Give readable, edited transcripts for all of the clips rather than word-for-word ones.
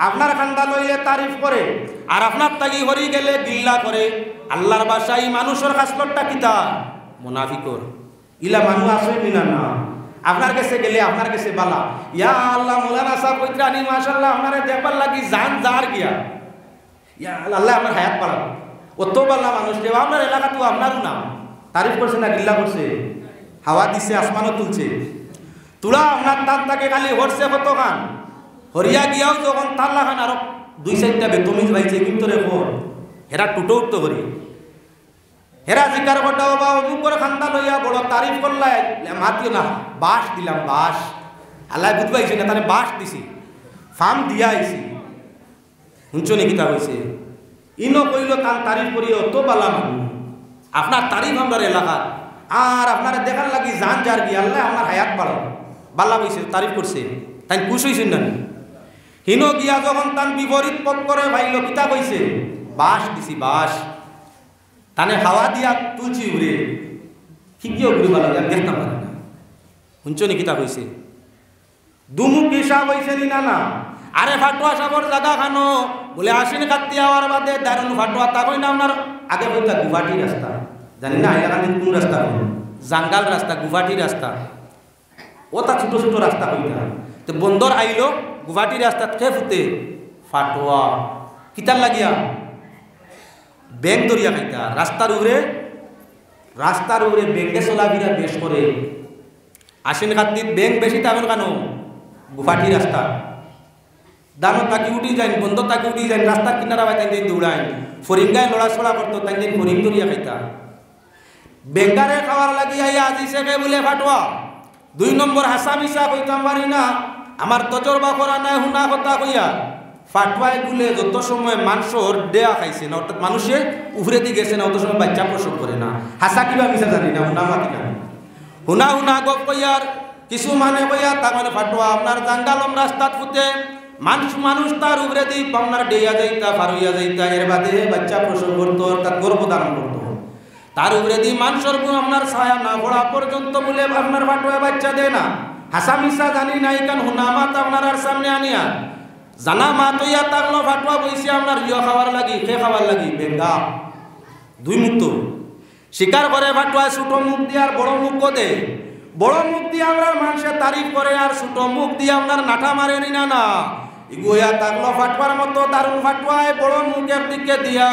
আপনার খান্দা লইলে তারিফ করে আর আপনার তাগি হরি গেলে গিল্লা করে আল্লাহর বাসায় মানুষের খাসলতটা কিতা মুনাফিকর ইলা মানুষ আসেনি না না আপনার কাছে গেলে আপনার কাছে বালা ইয়া আল্লাহ মৌলানা সাহেব কইত্রানি মাশাআল্লাহ আপনারে দেখবার লাগি জান জার গিয়া ইয়া আল্লাহ আমার হায়াত বাড়াও অত বালা মানুষ দেব আপনার এলাকা তো আপনারও না তারিফ করছে না গিল্লা করছে হাওয়া দিছে আসমানও তুলছে তুলা আপনার তার তাকে খালি হরছে কত খান হরিয়া গিয়াও যখন তাল্লা খান আরো 2-4টা বেতমিজ ভাইছে কিন্তু রে ভোর হেরা টুটো উঠতো করি হেরা জিকার ঘটাও বা অমুক করে খান্দা লইয়া বড় তারিফ করলাই মাতিও না বাস দিলাম বাস আল্লাহ বুঝবাইছে না তাহলে বাস দিছি ফার্ম দিয়া আইছি শুনছো নাকি তা হয়েছে ইনো কইল তার তারিফ করিও তো বালা মানুষ আপনার তারিফ আমার এলাকা আর আপনার দেখার লাগি জান যার গিয়ে আল্লাহ আমার হায়াত বাড়াও বালা হয়েছে তারিফ করছে তাই খুশ হয়েছেন না হিনো গিয়া যখন তান বিপরীত পথ করে ভাইল কিতা কইছে বাস দিছি বাস তানে হাওয়া দিয়া তুলছি উড়ে ঠিকইও ঘুরে ভালো দেখতাম পারে না শুনছো নি কিতা কইছে দুমুখ হিসাব হয়েছে নি না না আরে ফাটুয়া সাবর জায়গা খানো বলে আসেন কাটতে আওয়ার বাদে দারুন ফাটুয়া তা কই না আপনার আগে বলতা গুয়াহাটি রাস্তা জানি না এলাকাতে কোন রাস্তা জাঙ্গাল রাস্তা গুয়াহাটি রাস্তা ও তা ছোট ছোট রাস্তা কইতা তো বন্দর আইলো গুয়াহাটি রাস্তা কে ফুতে ফাটুয়া কিতার লাগিয়া ব্যাংক দরিয়া খাইতা রাস্তার উপরে ব্যাংকে চলাফেরা বেশ করে আসেন খাতি ব্যাংক বেশি তেমন কেন গুয়াহাটি রাস্তা দানো তাকি উঠি যান বন্ধ তাকি উঠি যান রাস্তার কিনারা ভাই তাই দৌড়ায় ফরিঙ্গায় লড়াছড়া করতো তাই ফরিং দরিয়া খাইতা বেঙ্গারে খাওয়ার লাগি আইয়া আজি সেকে বলে ফাটুয়া 2 নম্বর হাসা মিশা কইতাম পারি না আমার তজরবা করা নাই হুনা কথা কইয়া ফাটুয়ায় গুলে যত সময় মাংসর দেয়া খাইছে না অর্থাৎ মানুষে উফরে দিয়ে গেছে না অত সময় বাচ্চা প্রসব করে না হাসা কিবা মিশা জানি না হুনা মাতি না হুনা গপ কইয়ার কিছু মানে কইয়া তা মানে ফাটুয়া আপনার জাঙ্গালম রাস্তাত ফুতে মানুষ তার উপরে দিয়ে আপনার ডেয়া যাইতা পার হইয়া যাইতা এর বাদে বাচ্চা প্রসব করতো অর্থাৎ গর্ভধারণ করতো তার উপরে দিয়ে মানুষের আপনার ছায়া না পড়া পর্যন্ত বলে আপনার ফাটুয়া বাচ্চা দেয় না হাসা মিশা জানি নাই কারণ হুনা মাত আপনার আর সামনে আনিয়া জানা মা তৈয়া তাকলো ফাটুয়া বইছে আপনার ইয় খাবার লাগি খে খাবার লাগি বেঙ্গা 2 মুক্ত শিকার করে ফাটুয়া ছোট মুখ দিয়ে আর বড় মুখ দে বড় মুখ দিয়ে আমরা মানুষের তারিফ করে আর ছোট মুখ দিয়ে আপনার নাঠা মারে নি না ইগুয়া তাকলো ফাটুয়ার মতো দারুণ ফাটুয়ায় বড় মুখের দিকে দিয়া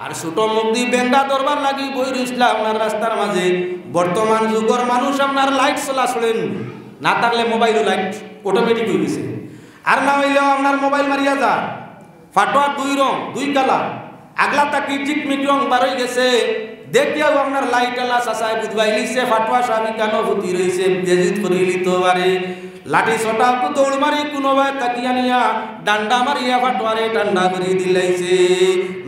আর ছোট মুখ দিয়ে বেঙ্গা দরবার লাগি বই রইসলা আপনার রাস্তার মাঝে বর্তমান যুগের মানুষ আপনার লাইট চলাচলেন না থাকলে মোবাইলও লাইট অটোমেটিক হয়ে গেছে আর না হইলেও আপনার মোবাইল মারিয়া যা ফাটুয়া 2 রং 2 কালার আগলা তাকি চিকমিক রং বার হয়ে গেছে দেখিয়াও আপনার লাইট আলা চাচাই বুঝবাই লিছে ফাটুয়া স্বামী কেন ভূতি রয়েছে বেজিত করিলি তো বারে লাঠি ছটা দৌড় মারি কোনোবাই তাকিয়া নিয়া ডান্ডা মারিয়া ফাটুয়ারে ঠান্ডা করে দিলাইছে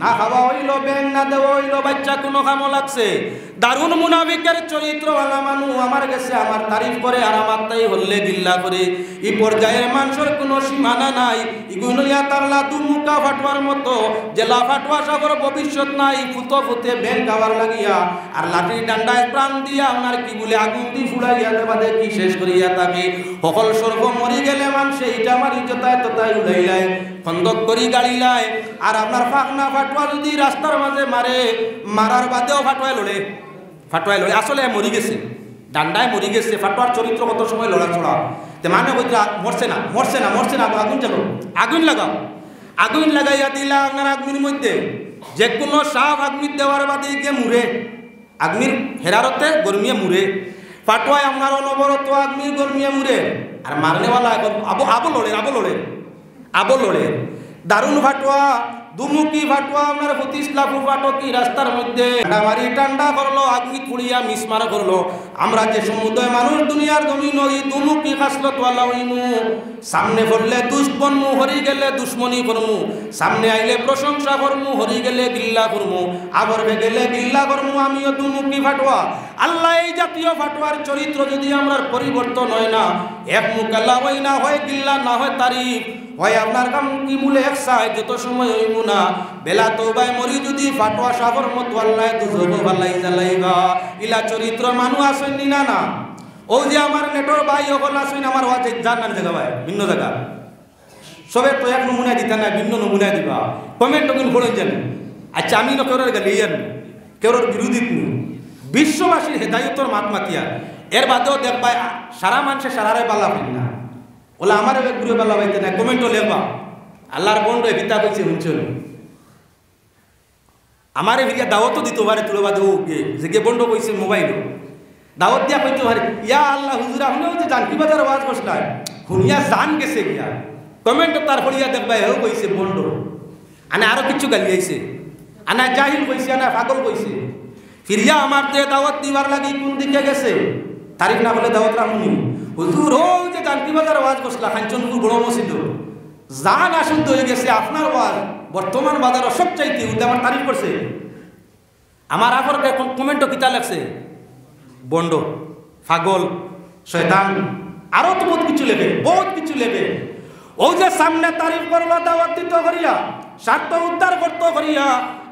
না খাওয়া হইল ব্যাং না দেওয়া হইল বাচ্চা কোনো কামো লাগছে দারুণ মুনাফিকের চরিত্রওয়ালা মানুষ আমার কাছে আমার তারিফ করে আর আমার তাই হল্লে গিল্লা করে এই পর্যায়ের মানুষের কোনো সীমানা নাই ইগুনিয়া তারলা দুমুকা ফাটুয়ার মতো জেলা ফাটুয়া সাগর ভবিষ্যৎ নাই ফুতে ব্যাং খাওয়ার লাগিয়া আর লাঠি ডান্ডায় প্রাণ দিয়া আপনার কি বলে আগুন দি ফুড়াইয়া দেবাদে কি শেষ করিয়া থাকে সকল স্বর্গ মরি গেলে মানুষ এইটা মারি যতায় ততায় উড়াইলাই খন্দক করি গাড়িলাই আর আপনার ফাঁকনা ফাটুয়া যদি রাস্তার মাঝে মারে মারার বাদেও ফাটুয়ায় লড়ে আসলে মরি গেছে ডান্ডায় মরি গেছে ফাটুয়ার চরিত্র কত সময় লড়াচড়া তে মানে বলতে মরছে না আগুন চালো আগুন লাগাইয়া দিলা আপনার আগুনের মধ্যে যে কোনো সাপ আগুন দেওয়ার বাদে গিয়ে মুড়ে আগুনের হেরারতে গরমিয়ে মুড়ে ফাটুয়ায় আপনার অনবরত আগুন গরমিয়ে মুড়ে আর মারনেওয়ালা এখন আবো লড়ে দারুণ ফাটুয়া দুমুখী ফাটুয়া আপনার 25 লাখ ফাটকি রাস্তার মধ্যে মারি টান্ডা করলো আগুন পুড়িয়া মিসমার করলো আমরা যে সমুদয় মানুষ দুনিয়ার জমিন ওই দুমুখী খাসলতওয়ালা হইমু সামনে পড়লে দুশ্মনমু হরি গেলে দুশ্মনী করমু সামনে আইলে প্রশংসা করমু হরি গেলে গিল্লা করমু আবার গেলে গিল্লা করমু আমিও দুমুখী ফাটুয়া আল্লাহ এই জাতীয় ফাটুয়ার চরিত্র যদি আমরা পরিবর্তন হয় না এক মুখ আল্লাহ হয় না হয় গিল্লা না হয় তারিফ হয় আপনার কাম কি মূলে একসাই যত সময় হইমু না বেলা তওবায় মরি যদি ফাটুয়া সাগর মতো আল্লাহ দুজব ভালাই জ্বালাইবা ইলা চরিত্র মানুষ আসেন না ও যে আমার নেটর ভাই হল আসেন আমার ওয়াজে জানার জায়গা ভাই ভিন্ন জায়গা সবে তো এক নমুনা দিতা না, ভিন্ন নমুনা দিবা। কমেন্ট তখন পড়েন জানি। আচ্ছা আমি না কেউর গালি ইয়ার কেউর বিরোধী বিশ্ববাসীর হেদায়তর মাত মাতিয়া এর বাদেও দেখবা সারা মানুষে সারারে পাল্লা পাই না, ওলা আমার ঘুরে পাল্লা পাইতে না, কমেন্টও লেখবা আল্লাহর বন্ধ ভিতা কইছে শুনছেন। আমার ভিড়িয়া দাওয়াতও দিতে পারে তুলে বাদে গে যে গে বন্ধ কইছে মোবাইল দাওয়াত দিয়া কইতে পারে ইয়া আল্লাহ হুজুর আপনিও যে জানকি বাজার আওয়াজ করছিলেন শুনিয়া জান গেছে গিয়া কমেন্ট তারপর ইয়া দেখবা এও কইছে বন্ধ আনে আরো কিছু গালি আইছে, আনা জাহিল কইছে, আনা পাগল কইছে। ফিরিয়া আমার যে দাওয়াত দিবার লাগি কোন দিকে গেছে তারিখ না বলে দাওয়াত রাখুনি হুজুর ও যে জানকি বাজার আওয়াজ করছিলেন কাঞ্চনপুর বড় মসজিদ জান আসুদ্ধ হয়ে গেছে আপনার ওয়াজ বর্তমান বাজার সবচাইতে উঠে আমার তারিফ করছে। আমার আবার কমেন্টও কিতা লাগছে বন্ড পাগল শয়তান আরো তো বহুত কিছু লেগে, বহুত কিছু লেগে। ও যে সামনে তারিফ করলো দাওয়াত দিত করিয়া স্বার্থ উদ্ধার করতো করিয়া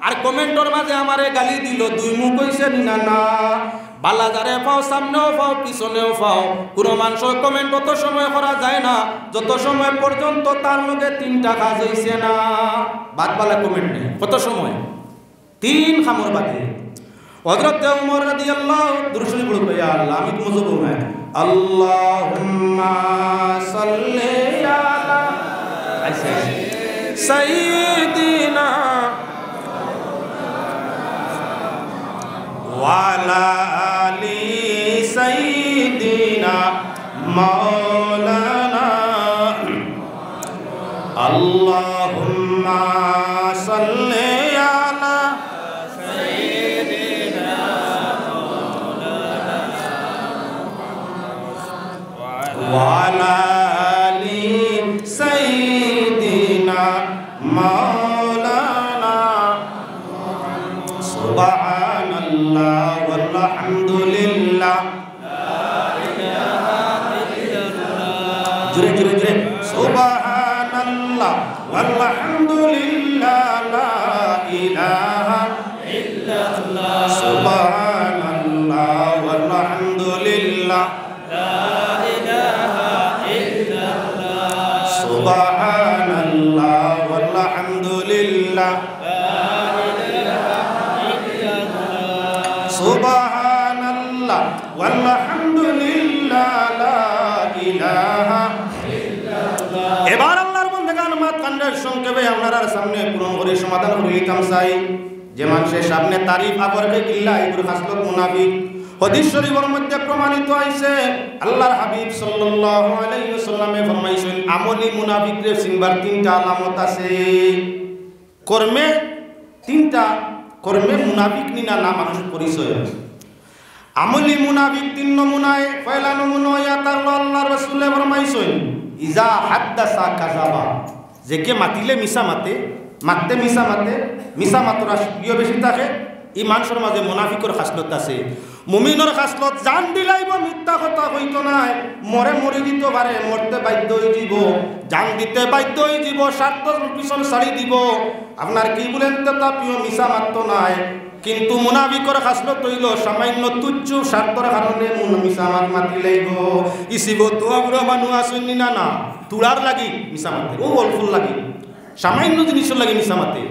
আর কমেন্টর মাঝে আমারে গালি দিল দুই মুখ কইছে না না বালাজারে পাও সামনেও পাও পিছনেও পাও। কোনো মানুষ কমেন্ট অত সময় করা যায় না যত সময় পর্যন্ত তার লগে তিনটা কাজ হইছে না। বাদ বালা কমেন্ট নেই কত সময় তিন খামর বাদে। হযরত ওমর রাদিয়াল্লাহু দুরূদ পড়ো ইয়া আল্লাহ আমি তো মজবুর না আল্লাহুম্মা সাল্লি আলা সাইয়্যিদিনা ওয়ালা আলি সাইয়্যিদিনা মাওলানা আল্লাহুম্মা সাল্লি আলা সাইয়্যিদিনা মাওলানা ওয়ালা আলি সাইয়্যিদিনা মাওলানা সুবহানাল্লাহ walhamdulillah জুরে জুরে জুরে সুবহানাল্লাহ walhamdulillah la ilaha illallah সুবহানাল্লাহ walhamdulillah la ilaha illallah সুবহানাল্লাহ walhamdulillah সুবহানাল্লাহ ওয়ালহামদুলিল্লাহ লা ইলাহা ইল্লাল্লাহ। এবার আল্লাহর বন্দেগান মাত কান্ডের সংক্ষেপে আপনার সামনে পূরণ করে সমাধান করে দিতাম চাই যে মানুষের সামনে তারিফ আবরকে কিল্লা এগুলো খাসলত মুনাফিক। হাদিস শরীফের মধ্যে প্রমাণিত হইছে আল্লাহর হাবিব সাল্লাল্লাহু আলাইহি ওয়াসাল্লামে ফরমাইছেন আমলি মুনাফিকদের চিনবার তিনটা আলামত আছে। কর্মে তিনটা কর্মে মুনাফিক নিনা না মানুষের পরিচয়। আমলি মুনাফিক তিন নমুনায় পয়লা নমুনা তার আল্লাহর রাসূল ফরমাইছেন ইজা হাদাসা কাযাবা যে কে মাতিলে মিছা মাতে মাততে মিছা মাতে মিছা মাতরা প্রিয় বেশি থাকে এই মানুষের মাঝে মুনাফিকর খাসলত আছে। মুমিনের খাসলত জান দিলাইব মিথ্যা কথা হইতো নাই মরে মরে দিতে পারে মরতে বাধ্য হয়ে যাব জান দিতে বাধ্য হয়ে যাব স্বার্থর পিছন ছাড়ি দিব আপনার কি বলেন তো তা প্রিয় মিছা মাত্র নাই। কিন্তু মুনাফিকর খাসলত হইল সামান্য তুচ্ছ স্বার্থর কারণে মিছা মাত মাতি লাইব ইসিব তো আমরা মানুষ আসেনি না না তুলার লাগি মিছা মাতে ও অল্পর লাগি সামান্য জিনিসের লাগি মিছা মাতে।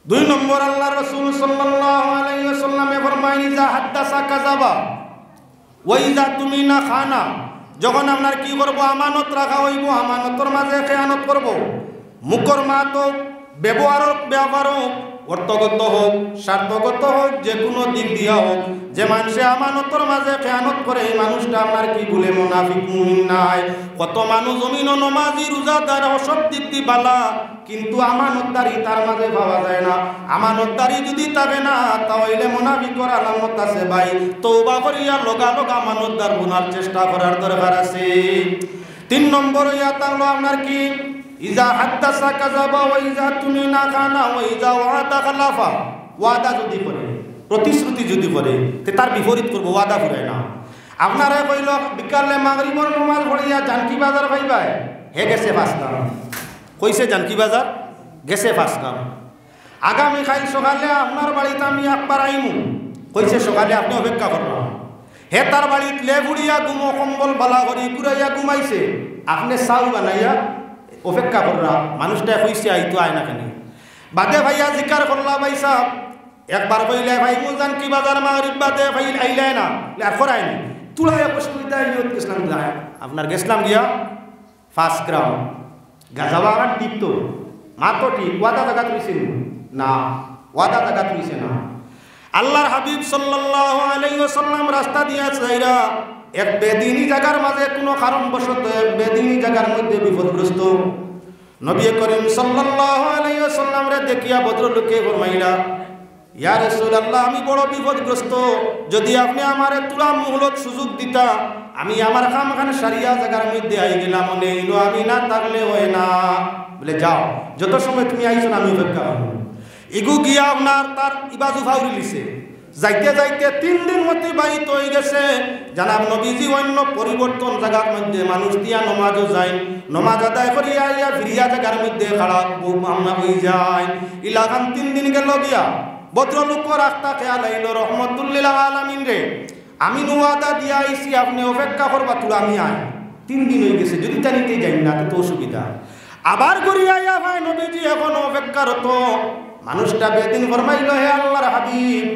দুই নম্বর আল্লাহ রাসূল সাল্লাল্লাহু আলাইহি ওয়াসাল্লামে ফরমায় ইজা হাদাসা কাযাবা ওয়া ইজা তুমিনা খানা যখন আপনার কি করব আমানত রাখা হইব আমানতের মাঝে খেয়ানত করব। মুখর মাত ব্যবহার অর্থগত হোক স্বার্থগত হোক যে কোনো দিক দিয়া হোক যে মানুষে আমানতের মাঝে খেয়ানত করে এই মানুষটা আপনার কি বলে মুনাফিক মুমিন নাই। কত মানুষ জমিন নমাজি রোজাদার সব দিক দিয়ে বালা কিন্তু আমানতদারি তার মাঝে পাওয়া যায় না। আমানতদারি যদি থাকে না তাহলে মুনাফিকর আলামত আছে ভাই। তওবা করিয়া লগা লগা আমানতদার গুনার চেষ্টা করার দরকার আছে। তিন নম্বর ইয়া তাহলো আপনার কি ইজা হাদাসা কাযাবা ওয়া ইজা তুমিনা খানা ওয়া ইজা ওয়াদা খালাফা। ওয়াদা যদি করে প্রতিশ্রুতি যদি করে তে তার বিপরীত করব ওয়াদা করে না। আপনারা কইল বিকালে মাগরিবর নামাজ পড়িয়া জানকি বাজার ভাইবাই হে গেছে ফাসকাম কইছে জানকি বাজার গেছে ফাসকাম আগামী কাল সকালে আপনার বাড়িতে আমি একবার আইমু কইছে সকালে আপনি অপেক্ষা করলাম হে তার বাড়িতে লেবুড়িয়া গুমো কম্বল বালা করি কুড়াইয়া ঘুমাইছে আপনি চাউল বানাইয়া অপেক্ষা কররা মানুষটা হইছে আইতো আয় না কেন বাদে ভাইয়া জিকার করলা ভাই সাহ একবার কইলে ভাই মুজান কি বাজার মাগরিব বাদে ভাই আইলে না আর করাইনি তুলাই অসুবিধা ইসলাম যায় আপনার গেছলাম গিয়া 5 গ্রাম গাজাবা আর টিপত মাত্র ঠিক ওয়াদা জায়গা তুইছেন না ওয়াদা জায়গা তুইছে না আল্লাহর হাবিব সাল্লাল্লাহু আলাইহি ওয়াসাল্লাম রাস্তা দিয়া যাইরা এক বেদিনী জায়গার মাঝে কোনো কারণবশত এক বেদিনী জায়গার মধ্যে বিপদগ্রস্ত নবী করিম সাল্লাল্লাহু আলাইহি ওয়াসাল্লাম রে দেখিয়া ভদ্রলোকে ফরমাইলা ইয়া রাসূলুল্লাহ আমি বড় বিপদগ্রস্ত যদি আপনি আমারে তুলা মুহলত সুযোগ দিতা আমি আমার কামখান সারিয়া জায়গার মধ্যে আই গেলাম নেইলো আমি না থাকলে হয় না বলে যাও যত সময় তুমি আইছো আমি অপেক্ষা করব ইগু গিয়া আপনার তার ইবাজু ফাউরি লিছে যাইতে যাইতে 3 দিন মধ্যে বাইত হয়ে গেছে জানাব নবীজি অন্য পরিবর্তন জায়গার মধ্যে মানুষ দিয়া নমাজও যায় নমাজ আদায় করিয়া ইয়া ফিরিয়া জায়গার মধ্যে খারাপ মামলা হয়ে যায় ইলাকান 3 দিন গেল গিয়া ভদ্রলোক রাস্তা খেয়াল আইল রহমতুল্লিল আলামিন রে আমি ওয়াদা দিয়া আইছি আপনি অপেক্ষা করবা তুই আমি আই 3 দিন হয়ে গেছে যদি জানিতে যাই না তো অসুবিধা আবার করিয়া ইয়া ভাই নবীজি এখন অপেক্ষারত মানুষটা বেদিন ফরমাইল হে আল্লাহর হাবিব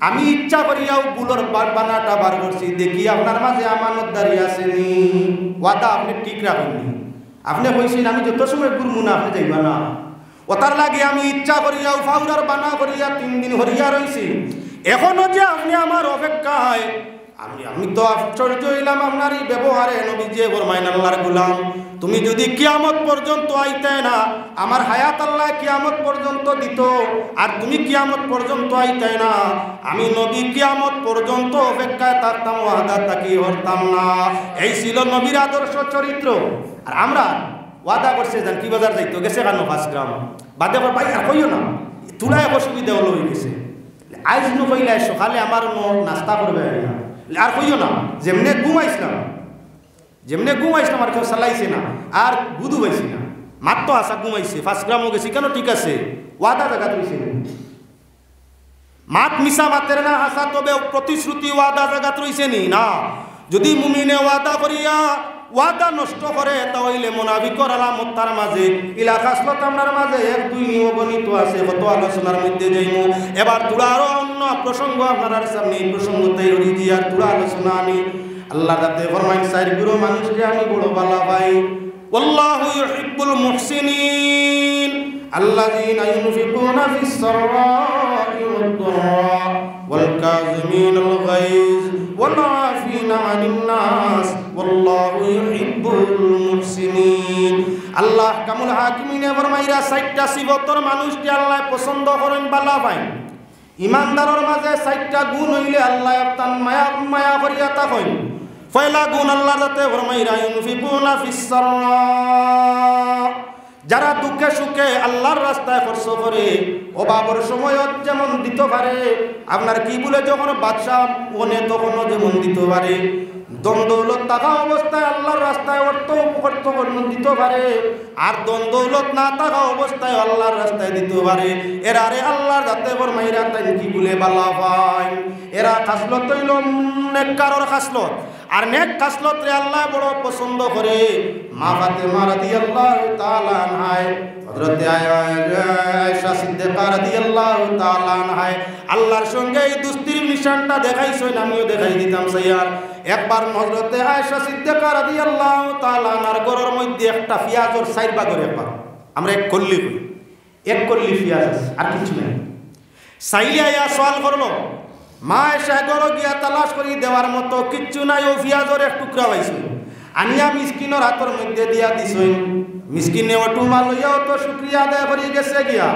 আমি ইচ্ছা করিয়াও বুলোর বানাটা বার করছি দেখি আপনার মাঝে আমানতদারি আসেনি ওয়াদা আপনি ঠিক রাখেননি আপনি কইছেন আমি যত সময় ঘুরবো না আপনি যাইবা না ওতার লাগে আমি ইচ্ছা করিয়াও ফাউরার বানা করিয়া 3 দিন হরিয়া রইছি এখনো যে আপনি আমার অপেক্ষায় আমি তো আশ্চর্য হইলাম আপনার এই ব্যবহারে নবীজি ফরমাইন আল্লাহর গোলাম তুমি যদি কিয়ামত পর্যন্ত আইতে না আমার হায়াত আল্লাহ কিয়ামত পর্যন্ত দিত আর তুমি কিয়ামত পর্যন্ত আইতে না আমি নবী কিয়ামত পর্যন্ত অপেক্ষায় থাকতাম ওয়াদা তাকি হরতাম না এই ছিল নবীর আদর্শ চরিত্র আর আমরা ওয়াদা করছে যান কি বাজার যাইতো গেছে কেন 5 গ্রাম বাদে ভাই আর কইও না তুলাই অসুবিধা হলো হয়ে গেছে আজ নো কইলে সকালে আমার নাস্তা করবে আর কইও না যেমনে ঘুমাইছিলাম আর কেউ চালাইছে না আর বুধু পাইছি না মাত্র আসা ঘুমাইছে 5 গ্রামও গেছি কেন ঠিক আছে ওয়াদা জায়গা তুইছে মাত মিশা মাতের না হাসা তবে প্রতিশ্রুতি ওয়াদা জায়গা রইছে নি না যদি মুমিনে ওয়াদা করিয়া ওয়াদা নষ্ট করে তাহলে মুনাফিকর আলামত তার মাঝে ইলাকা আসলত আমরার মাঝে 1-2 নিয়মগণিত আছে কত আলোচনার মধ্যে যাইমু এবার তুলা আরো অন্য প্রসঙ্গ আপনার সামনে এই প্রসঙ্গতে হরিজি আর তুলা আলোচনা আনি আল্লাহ রাতে ফরমাইন সাইর গুরু মানুষকে আমি বড় ভালো পাই আল্লাহু ইউহিব্বুল মুহসিনিন আল্লাযীনা ইউনফিকুনা ফিস সাররা'i ওয়াদ-দাররা ওয়াল কাযিমিনাল গায়জ ওয়াল আফিনা আনিন নাস ওয়াল্লাহু ইউহিব্বুল মুহসিনিন আল্লাহ কামুল হাকিমিনে ফরমাইরা 60টা সিফতর মানুষকে আল্লাহ পছন্দ করেন ভালো পাই ইমানদারের মাঝে 60টা গুণ হইলে আল্লাহ তান মায়া করিয়া তাকই পয়লা গুণ আল্লাহর রাতে ফরমাইরা ইউনফিকুনা ফিস সাররা যারা দুঃখে সুখে আল্লাহর রাস্তায় খরচ করে অভাবের সময়ত যেমন দিতে পারে আপনার কি বলে যখন বাদশাহ ওনে তখনও যেমন দিতে পারে দ্বন্দ্বৌলত থাকা অবস্থায় আল্লাহর রাস্তায় অর্থ দিতে পারে আর দ্বন্দ্বৌলত না থাকা অবস্থায় আল্লাহর রাস্তায় দিতে পারে এরারে আল্লাহর যাতে ফরমাইরা তাই কি বলে বালা পায় এরা খাসলত হইল নেককারর খাসলত আর নেক খাসলত রে আল্লাহ বড় পছন্দ করে মা ফাতেমা রাদিয়াল্লাহু তাআলা আনহা হযরত আয়েশা সিদ্দিকা রাদিয়াল্লাহু তাআলা আনহা আল্লাহর সঙ্গে এই দুস্তির নিশানটা দেখাইছেন আমিও দেখাই দিতাম সাইয়ার একবার হযরত আয়েশা সিদ্দিকা রাদিয়াল্লাহু তাআলা আনহার ঘরের মধ্যে একটা পেঁয়াজের 4 ভাগের ব্যাপার আমরা এক কল্লি পেঁয়াজ আর কিছু নাই সাইলে আয়া সওয়াল করলো মা আয়েশা ঘরে গিয়া তালাশ করি দেওয়ার মতো কিচ্ছু নাই ও পেঁয়াজের এক টুকরা পাইছো আনিয়া মিসকিনের হাতের মধ্যে দিয়া দিছই মিসকিনে ওটুমা লইয়াও তো শুকরিয়া আদায় করি গেছে গিয়া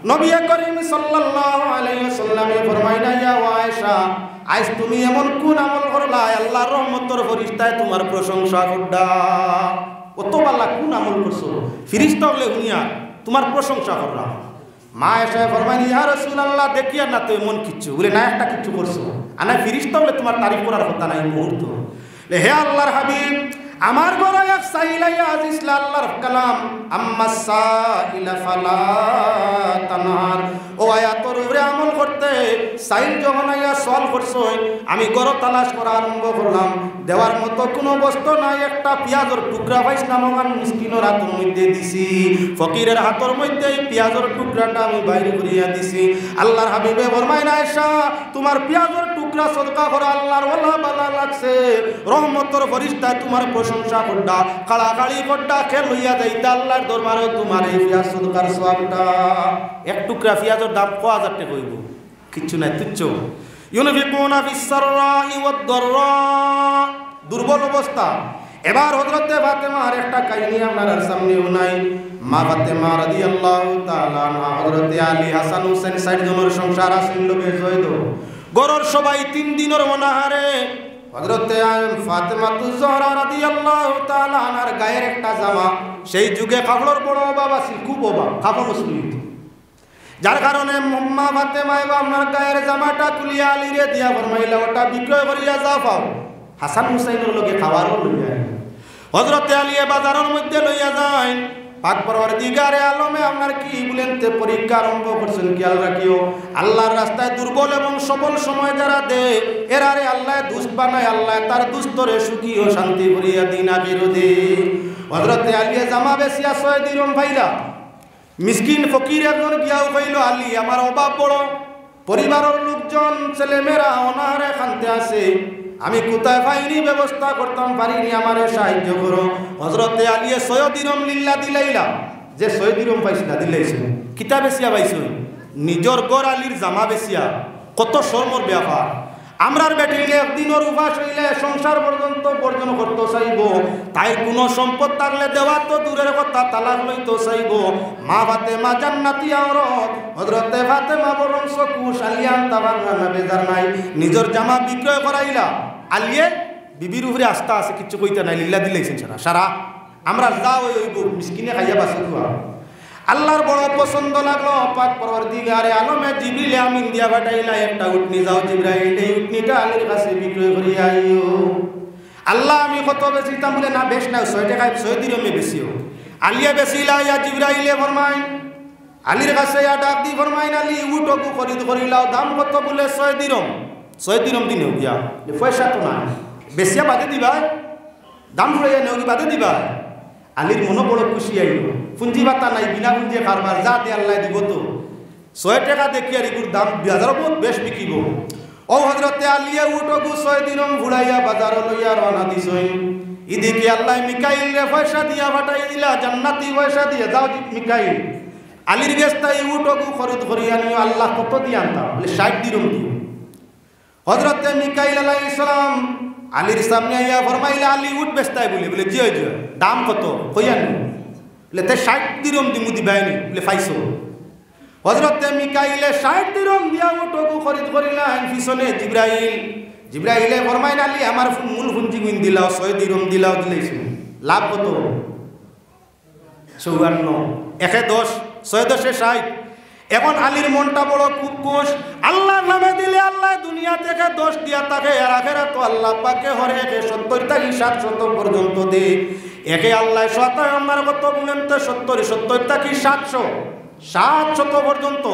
নবী করিম সাল্লাল্লাহু আলাইহি ওয়াসাল্লামে ফরমাইনা ইয়া আয়েশা আজ তুমি এমন কোন আমল করলা আল্লাহর রহমতের ফেরেশতায় তোমার প্রশংসা করডা কত ভালো কোন আমল করছো ফেরেশতা বলে হুনিয়া তোমার প্রশংসা করলা মা আয়েশা ফরমাইনি ইয়া রাসূলুল্লাহ দেখিয়া না তো এমন কিচ্ছু বলে না একটা কিচ্ছু করছো আনা ফেরেশতা বলে তোমার তারিফ করার কথা নাই মুহূর্ত হে আল্লাহর হাবিব আমার ঘরে এক সাইলাই আজিস আল্লাহর কালাম আম্মা সাইলা ফালা তানহার। ও আয়াতর উপরে আমল করতে সাইল যখন আইয়া সওয়াল করছই, আমি গড় তালাশ করা আরম্ভ করলাম। দেওয়ার মতো কোনো বস্তু নাই। একটা পেঁয়াজের টুকরা পাইছিলাম, আমার মিসকিনের হাতের মধ্যে দিছি। ফকিরের হাতের মধ্যে এই পেঁয়াজের টুকরাটা আমি বাইরে করিয়া দিছি। আল্লাহর হাবিবে ফরমায় না, আয়েশা তোমার পেঁয়াজের টুকরা সদকা করা আল্লাহর ওয়ালা ভালো লাগছে। রহমতের ফেরেশতা তোমার প্রশংসা করডা, কাড়াকাড়ি করডা, খেল হইয়া যাইতা আল্লাহর দরবারে তোমার এই পেঁয়াজ সদকার সওয়াবটা। এক টুকরা পেঁয়াজের দাম কয় হাজার টাকা হইব? কিচ্ছু নাই, তুচ্ছ। ইউনফিকুনা ফিস সাররাই ওয়াদ দাররা, দুর্বল অবস্থা। এবার হযরতে ফাতেমার একটা কাহিনী আপনার সামনেও নাই। মা ফাতেমা রাদিয়াল্লাহু তাআলা আনহা, হযরতে আলী, হাসান, হোসেন ৬০ জনের সংসার আসিল লোকে জয়দ। গরর সবাই ৩ দিনের অনাহারে। হযরতে ফাতেমাতু জহরা রাদিয়াল্লাহু তাআলা আনহার গায়ের একটা জামা, সেই যুগে কাপড়ের বড় অভাব আছিল, খুব অভাব, কাপড় মুসলিম। যার কারণে মা ফাতেমা এবং আপনার গায়ের জামাটা তুলিয়া আলীরে দিয়া ফরমাইলা, ওটা বিক্রয় করিয়া যা পাও হাসান হুসাইনের লোকে খাবারও লইয়া। হযরতে আলী বাজারের মধ্যে লইয়া যায়। পাক পরওয়ারদিগারে আলমে আপনার কি বলেন তে পরীক্ষা আরম্ভ করছেন। খেয়াল রাখিও, আল্লাহর রাস্তায় দুর্বল এবং সবল সময় যারা দে, এরারে আল্লাহ দুষ্ট বানায়, আল্লাহ তার দুস্তরে সুখী ও শান্তি করিয়া দিন আখির দে। হযরতে আলী জামা বেশিয়া ৬ দিরহাম ভাইরা। মিসকিন ফকির একজন গিয়াও কইল, আলী আমার অভাব বড়, পরিবারের লোকজন ছেলেমেয়েরা অনাহারে খান্তে আছে, আমি কোথায় পাইনি, ব্যবস্থা করতাম পারিনি, আমারে সাহায্য করো। হযরতে আলী ৬ দিরহাম লিল্লাহ দিলাইলা। যে ৬ দিরহাম পাইছিলা দিলাইছে, কিতা বেচিয়া পাইছ? নিজর গড় আলীর জামা বেচিয়া। কত শর্মর ব্যাপার। আমরার বেটিলে একদিনের উপাস হইলে সংসার পর্যন্ত বর্জন করতে চাইব, তাই কোনো সম্পদ থাকলে দেওয়া তো দূরের কথা, তালাক লইতে চাইব। মা ফাতেমা জান্নাতি আওরত, হযরতে ফাতেমা বরং চকুশ আলিয়ান তাবার না বেজার নাই। নিজের জামা বিক্রয় করাইলা। আলিয়ে বিবির উপরে আস্থা আছে, কিচ্ছু কইতে নাই, লিল্লা দিলাইছেন সারা সারা। আমরা যা হইব মিসকিনে খাইয়া বাঁচি খুয়া। আল্লাহর বড় পছন্দ লাগলো। পাক পরওয়ারদিগারে আলমে জিবরিল আমিন দিয়া পাঠাইলা, একটা উটনি যাও জিবরাইল, এই উটনিটা আলীর কাছে বিক্রয় করিয়া আইও। আল্লাহ আমি কত বেচিতাম বলে, না বেশ না, ৬ টাকায় ৬ দিরহামে বেচিও। আলিয়া বেচিলা। ইয়া জিবরাইলে ফরমাই, আলীর কাছে ডাক দি ফরমাইন, আলী উটকু খরিদ করিলাও, দাম কত বলে ৬ দিরহাম। ৬ দিরহাম দিনে গিয়া পয়সা তো নাই, বেচিয়া বাদে দিবা, দাম ফুরাইয়া নেও বাদে দিবা। আলীর মনে বড় খুশি আইল, পুঞ্জি বাতা নাই, বিনা পুঞ্জি কারবার, যা দিয়ে আল্লাহ দিব তো। ৬ টাকা দেখি আর এগুর দাম বাজারও বহুত বেশ বিকিব। ও হযরতে আলিয়া উটকু ৬ দিরহাম ঘুরাইয়া বাজার লইয়া রওনা দিছই। এদিকে আল্লাহ মিকাইল রে পয়সা দিয়া পাঠাই দিলা, জান্নাতি পয়সা দিয়ে, যাও মিকাইল আলীর গেস্তাই উটকু খরিদ করিয়া নিও। আল্লাহ কত দিয়ে আনতাম বলে ৬০ দিরহাম দিও। হযরতে মিকাইল আলাইহিস সালাম আলীর সামনে আইয়া ফরমাইলা, আলী উট বেচতাই বলে, বলে জি জি, দাম কত কইয়া নি? বলে তে ৬০ দিরহাম দিমু দিবাইনি। বলে পাইছো? হযরতে মিকাইলে ৬০ দিরহাম দিয়া উটকু খরিদ করিলেন। পিছনে জিবরাইল, জিবরাইলে ফরমাইন, আলী আমার মূল পুঞ্জি গুণ দিলাও, ৬ দিরহাম দিলাও, দিলাইছো, লাভ কত? ৫৪। ১ ১০, ৬ ১০ ৬০। এখন আলীর মনটা বড় খুব খুশ। আল্লাহর নামে দিলে আল্লাহ দুনিয়া থেকে ১০ দিয়া থাকে, আর আখেরাত তো আল্লাহ পাকে হরে ৭০ থেকে ৭০০ পর্যন্ত দে। একে আল্লাহ শতায় আমার কত গুণেন তো ৭০ থেকে ৭০০ পর্যন্ত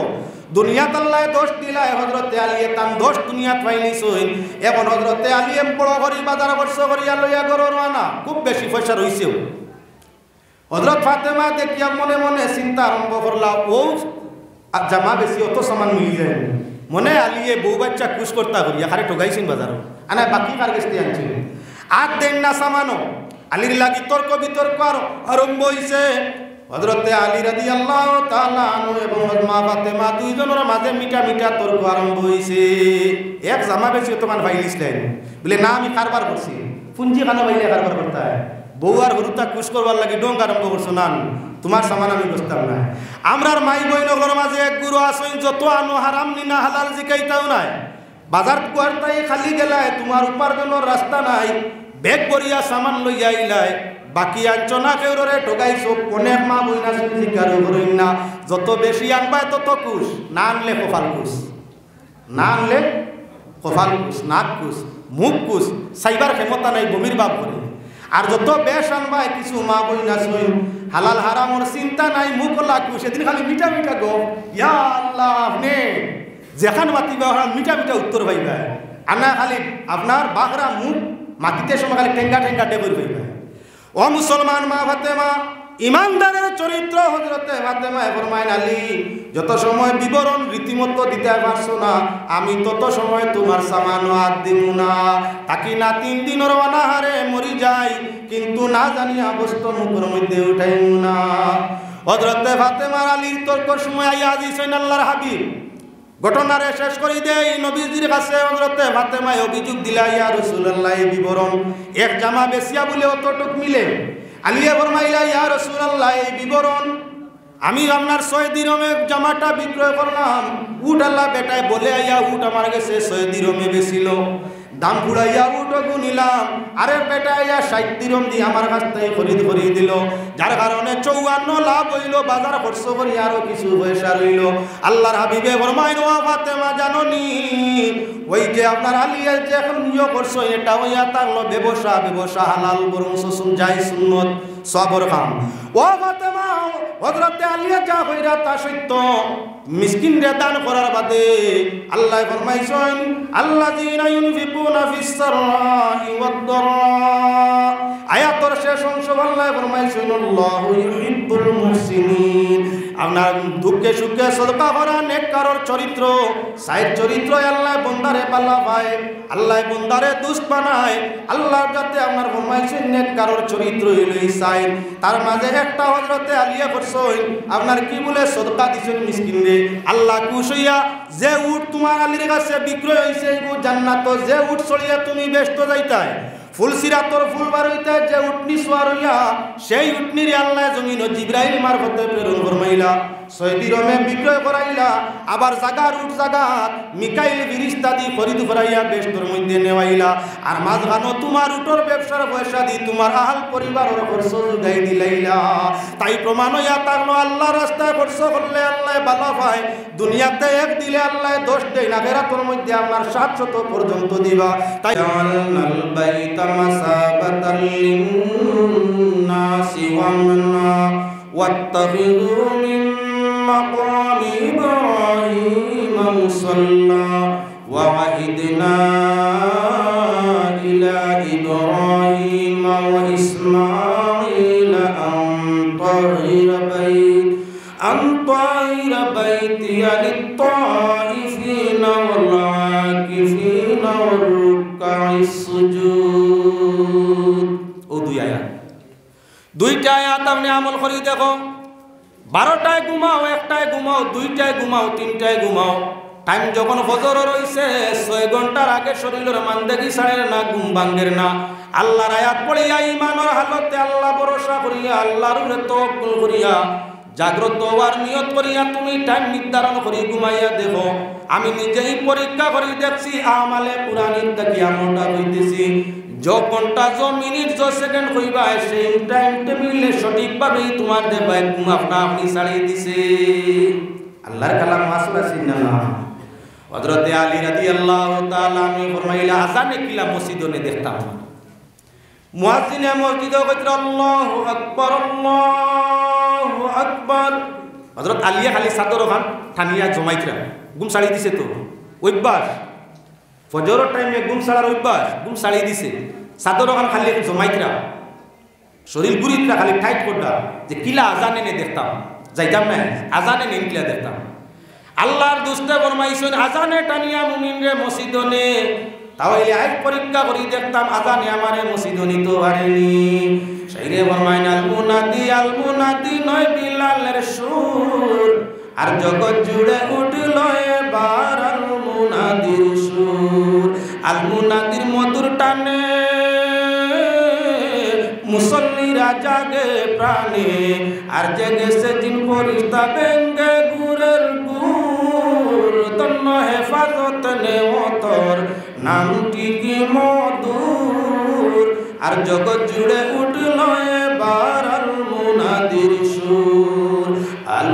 দুনিয়াত আল্লাহ ১০ দিলায়। হযরতে আলী তান ১০ দুনিয়াত পাইলিছই। এখন হযরতে আলী বড় করি বাজার বর্ষ করিয়া লইয়া গরো রানা, খুব বেশি পয়সা রইছেও। হযরত ফাতেমা দেখিয়া মনে মনে চিন্তা আরম্ভ করলা, ও জামা বেশি অত সামান মিলি যায়, মনে আলিয়ে বউ বাচ্চা খুশ করতা করিয়া খারে ঠগাইছেন বাজার, আনা বাকি কার গেস্তে আনছেন। আর দেন না সামানো। আলীর লাগি তর্ক বিতর্ক আরম্ভ হইছে। হযরতে আলী রাদিয়াল্লাহু তাআলা আনহু এবং মা ফাতেমা দুইজনের মাঝে মিঠা মিঠা তর্ক আরম্ভ হইছে। এক জামা বেশি তোমার ভাইলিছিলেন বলে, না আমি কারবার করছি। পুঞ্জি কানা ভাইলে কারবার করতে হয়, বউ আর হরুতা খুশ করবার লাগি ডোঙ্গ আরম্ভ করছো, না তোমার সামান আমি বসতাম না। আমরার মাই বইনগর মাঝে এক গুরু আসইন, যত আনো হারাম নি না হালাল জিকাইতাও নাই। বাজার কুয়ারটাই খালি গেলায়, তোমার উপার্জনের রাস্তা নাই, ব্যাগ করিয়া সামান লইয়া আইলাই, বাকি আঞ্চনা কেউরে ঠগাইছো। অনেক মা বইনা জিজ্ঞার করেন না, যত বেশি আনবায় তত কুশ, না আনলে কপাল কুশ, না আনলে কপাল কুশ, নাক কুশ, মুখ কুশ, সাইবার ক্ষমতা নাই, বমির বাপ করে। আর যত বেশ আনবাই কিছু মা বই না সই হালাল হারামর চিন্তা নাই মুখ লাগু সেদিন খালি মিঠা মিঠা গো ইয়া আল্লাহ আপনি যেখান মাতিবা মিঠা মিঠা উত্তর পাইবা আনা খালি আপনার বাগরা মুখ মাটিতে সময় খালি টেঙ্গা টেঙ্গা ডেবর পাইবা ও মুসলমান মা ফাতেমা ইমানদারের চরিত্র হযরতে ফাতেমা ফরমাইন আলী যত সময় বিবরণ রীতিমতো দিতে পারছো না আমি তত সময় তোমার সামানো হাত দিব না তাকি না 3 দিনের অনাহারে মরি যাই কিন্তু না জানিয়া বস্তু মুখের মধ্যে উঠাইম না হযরতে ফাতেমা আলীর তর্কর সময় আইয়া দিছেন আল্লাহর হাবিব ঘটনারে শেষ করে দেই নবীজির কাছে হযরতে ফাতেমা অভিযোগ দিলা ইয়া রাসূলুল্লাহ এই বিবরণ এক জামা বেশিয়া বলে অতটুক মিলে আলিয়া ফরমাইলা ইয়া রাসূলুল্লাহ এই বিবরণ আমি আপনার 6 দিরহমে জামাটা বিক্রয় করলাম উট আল্লাহ বেটায় বলে আইয়া উট আমার কাছে 6 দিরহমে বেচিল দাম ঘুরাইয়া উটও গুনিলাম আরে বেটা আইয়া 60 দিরহম দিয়ে আমার কাছ থেকে খরিদ করে দিল যার কারণে 54 লাভ হইল বাজার খরচ করি আরো কিছু পয়সা রইল আল্লাহর হাবিবে ফরমাইন ওয়া ফাতেমা জাননি ওই যে আপনার আলিয়া যে এখন নিয়োগ করছো এটা হইয়া তার ব্যবসা হালাল বরং জায়েজ সুন্নত সবর খাম ও ফাতেমা হযরতে আলিয়া যা হইরা তা সত্য মিসকিনরে দান করার বাদে আল্লাহ ফরমাইছেন আল্লাযীনা ইউনফিকুনা ফিস সাররাই ওয়াদ দাররা আয়াতের শেষ অংশ আল্লাহ ফরমাইছেন আল্লাহু ইউহিব্বুল মুহসিনিন আপনার দুঃখে সুখে সদকা করা নেককারর চরিত্র সাইর চরিত্র আল্লাহ বান্দারে ভালো পায় আল্লাহ বান্দারে দুষ্ট বানায় আল্লাহ যাতে আপনার ফরমাইছেন নেককারর চরিত্র হইলই সাইর তার মাঝে একটা হযরতে আলিয়া করছেন আপনার কি বলে সদকা দিছেন মিসকিনরে আল্লাহ খুশ হইয়া যে উট তোমার আলীর কাছে বিক্রয় হইছে এই জান্নাত যে উট ছড়িয়া তুমি ব্যস্ত যাইতাই ফুলসিরাতর ফুল বার হইতে যে উটনি সোয়ার হইয়া সেই উটনির আল্লাহ জমিন জিব্রাইল মারফতে প্রেরণ ফরমাইলা 6 দিরহমে বিক্রয় করাইলা আবার জাগার উট জাগাত মিকাইল ফেরেশতা দি খরিদ করাইয়া বেশতর মধ্যে নেওয়াইলা আর মাঝখানো তোমার উটর ব্যবসার পয়সা দি তোমার আহল পরিবারের খরচ জুগাই দিলাইলা তাই প্রমাণ হইয়া তাকলো আল্লাহ রাস্তায় খরচ করলে আল্লাহ ভালো পায় দুনিয়াতে এক দিলে আল্লাহ 10 দেয় না আখিরাতের মধ্যে আপনার 700 পর্যন্ত দিবা তাই আল্লাল বাইতা মাসাবাতাল লিন্নাসি ওয়া মান্না ওয়াত্তাখিযু মিন مقام إبراهيم مصلى وعهدنا إلى إبراهيم وإسماعيل أن طهر بيتي للطائفين والعاكفين والركع السجود দুইটা আয়াত আপনি আমল করে দেখো 12টায় ঘুমাও 1টায় ঘুমাও 2টায় ঘুমাও 3টায় ঘুমাও টাইম যখন ফজর রইছে 6 ঘন্টার আগে শরীরের মানদেগি ছাড়ের না ঘুম ভাঙ্গের না আল্লাহর আয়াত পড়িয়া ঈমানের হালতে আল্লাহ ভরসা করিয়া আল্লাহর উপরে তাওয়াক্কুল করিয়া জাগ্রত হওয়ার নিয়ত করিয়া তুমি টাইম নির্ধারণ করি ঘুমাইয়া দেখো আমি নিজেই পরীক্ষা করে দেখছি আমালে কুরআনের থেকে আমলটা হইতেছি ঘন্টা মিনিট সেকেন্ড হইবা সেই টাইম টেবিলে সঠিকভাবেই তোমার দেবাই ঘুম আপনি ছাড়িয়ে দিছে আল্লাহর কালাম মাসুল আছে না হযরতে আলী রাদিয়াল্লাহু তাআলা আমি ফরমাইলা আযানে কিলা মসজিদে দেখতাম মুয়াজ্জিনে মসজিদে কইরা আল্লাহু আকবার হযরত আলী খালি সাদর খান ঠানিয়া জমাইতরা ঘুম ছাড়িয়ে দিছে তো অভ্যাস ফজরের টাইমে ঘুম ছাড়ার অভ্যাস ঘুম ছাড়িয়ে দিছে সাদর খান খালি জমাইতরা শরীর গুরিতরা খালি টাইট করতা যে কিলা আজানে নে দেখতাম যাইতাম না আজানে নে কিলা দেখতাম আল্লাহর দুস্তে ফরমাইছেন আজানে টানিয়া মুমিনরে মসজিদনে তাহলে আজ পরীক্ষা করি দেখতাম আজানে আমারে মসজিদনি তো হারেনি সেইরে ফরমাইন আল মুনাদি নয় বিলালের সুর আর জগৎ জুড়ে উঠল এবার আল মুনাদির সুর আল মুনাদির মধুর টানে মুসল্লিরা জাগে প্রাণে আর জেগেছে জিন ফেরেশতা বেঙ্গে গুরের গুর তন্ন হেফাজত নেওতর নামটি কি মধুর আর জগৎ জুড়ে উঠল এবার আল মুনাদির সুর আল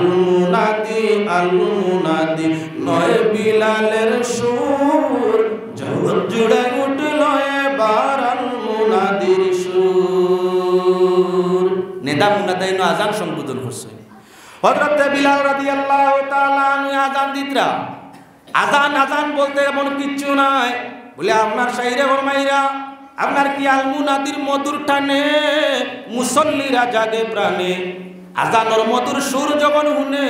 মুনাদি নয় বিলালের সুর জগৎ জুড়ে উঠল এবার আল মুনাদির সুর এটা মুনাদাইন আজান সম্বোধন করছে। হযরত বিলাল রাদিয়াল্লাহু তাআলা আনহু আজান দিতরা। আজান বলতে এমন কিচ্ছু নাই। বলে আপনার শাইরে ফরমাইরা আপনার কি আল মুনাদির মধুর টানে মুসল্লিরা জাগে প্রাণে। আজানের মধুর সুর যখন শুনে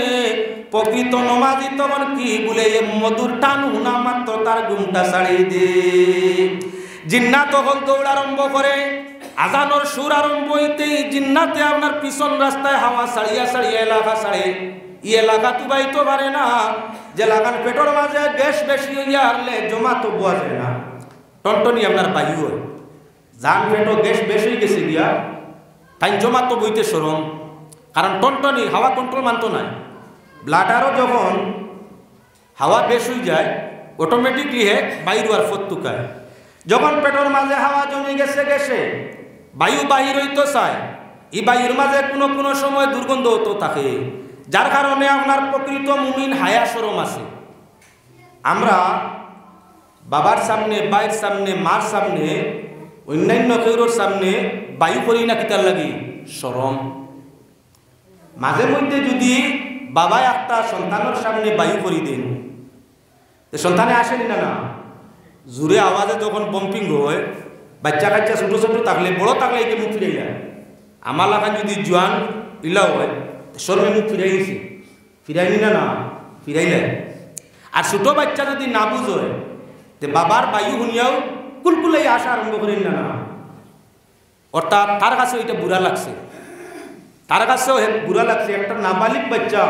প্রকৃত নমাজি তখন কি বলে এ মধুর টান শুনা মাত্র তার ঘুমটা ছাড়িয়ে দে। জিন্নাত তখন দৌড় আরম্ভ করে। আজানোর সুর আরম্ভ হইতেই জিন্নাতে আপনার পিছন রাস্তায় হাওয়া ছাড়িয়া ছাড়িয়া এলাকা ছাড়ে। ই এলাকা তো বাইতো পারে না, যে লাগান পেটর মাঝে গ্যাস বেশি হইয়া হারলে জমা তো বোয়া যায় না, টনটনি আপনার বায়ু হয়। যান পেটো গ্যাস বেশি গেছে গিয়া তাই জমা তো বইতে সরম, কারণ টনটনি হাওয়া কন্ট্রোল মানতো নাই। ব্লাডারও যখন হাওয়া বেশ হয়ে যায় অটোমেটিকলি হে বায়ু আর ফতুকায়। যখন পেটর মাঝে হাওয়া জমে গেছে বায়ু বাহির হইতো চায়, এই বায়ুর মাঝে কোনো সময় দুর্গন্ধ হতো থাকে, যার কারণে আপনার প্রকৃত মুমিন হায়া শরম আছে। আমরা বাবার সামনে, বাইর সামনে, মার সামনে, অন্যান্য কেউর সামনে বায়ু করি না কিতার লাগি শরম। মাঝে মধ্যে যদি বাবা একটা সন্তানের সামনে বায়ু করি দেন, সন্তানে আসেনি না জোরে আওয়াজে যখন পম্পিং হয়, বাচ্চা কাচ্চা ছোটো ছোটো থাকলে বড় থাকলে একে মুখ ফিরে যায়। আমার লাগান যদি জোয়ান ইলা হয় শরমে মুখ ফিরাই গেছে, ফিরাইনি না ফিরাইলে। আর ছোটো বাচ্চা যদি না বুঝয় তে বাবার বায়ু শুনিয়াও কুলকুলাই আসা আরম্ভ করেন না। অর্থাৎ তার কাছে ওইটা বুড়া লাগছে, তার কাছেও বুড়া লাগছে। একটা নাবালিক বাচ্চা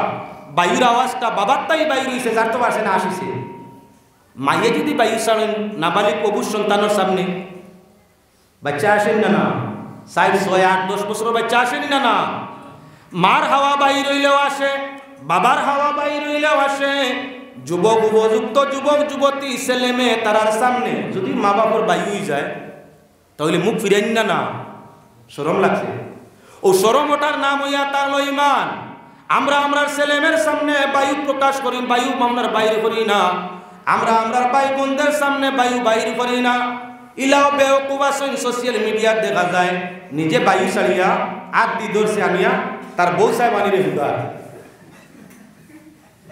বায়ুর আওয়াজটা বাবার তাই বায়ু রয়েছে, যার তো আসে না আসিছে। মাইয়ে যদি বায়ু ছাড়েন নাবালিক অবুজ সন্তানের সামনে, বাচ্চা আসেন না 4, 6, 8, 10 বছর বাচ্চা আসেনি না। মার হাওয়া বাইর হইলেও আসে, বাবার হাওয়া বাইর হইলেও আসে। যুবক উপযুক্ত যুবক যুবতী ছেলে মেয়ে তারার সামনে যদি মা বাবার বায়ু হয়ে যায় তাহলে মুখ ফিরাই না শরম লাগছে। ও শরম ওটার নাম হইয়া তার ইমান। আমরা ছেলে মেয়ের সামনে বায়ু প্রকাশ করি, বায়ু আমরা বাইর করি না। আমরা ভাই বোনদের সামনে বায়ু বাইর করি না। ইলাও বেওকুফ আছেন, সোশ্যাল মিডিয়া দেখা যায় নিজে বায়ু ছাড়িয়া আট দি ধরছে আনিয়া তার বউ সাহেব আনিরে হুদা।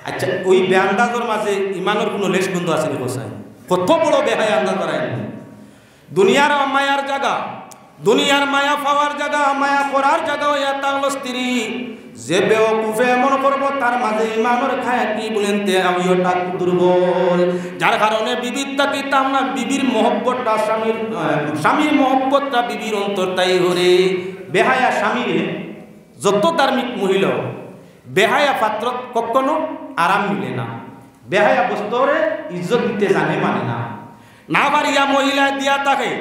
আচ্ছা, ওই বেআন্দাজের মাঝে ইমানের কোনো লেশ বন্ধু আছে নি কোসাই? কত বড় বেহায় আন্দাজ করায়। দুনিয়ার মায়ার জায়গা, দুনিয়ার মায়া পাওয়ার জায়গা, মায়া করার জায়গা হইয়া তাহলে স্ত্রী। যে বেওকুফে এমন করবো তার মাঝে ইমানের খায় কি বলেন তে আমিও তার দুর্বল। যার কারণে বিবির তাকি তামনা বিবির মহব্বতটা স্বামীর মহব্বতটা বিবির অন্তর তাই হরে। বেহায়া স্বামীরে যত ধার্মিক মহিলা বেহায়া পাত্র কখনো আরাম মিলে না। বেহায়া বস্তুরে ইজ্জত দিতে জানে মানে না বাড়িয়া মহিলা দিয়া থাকে।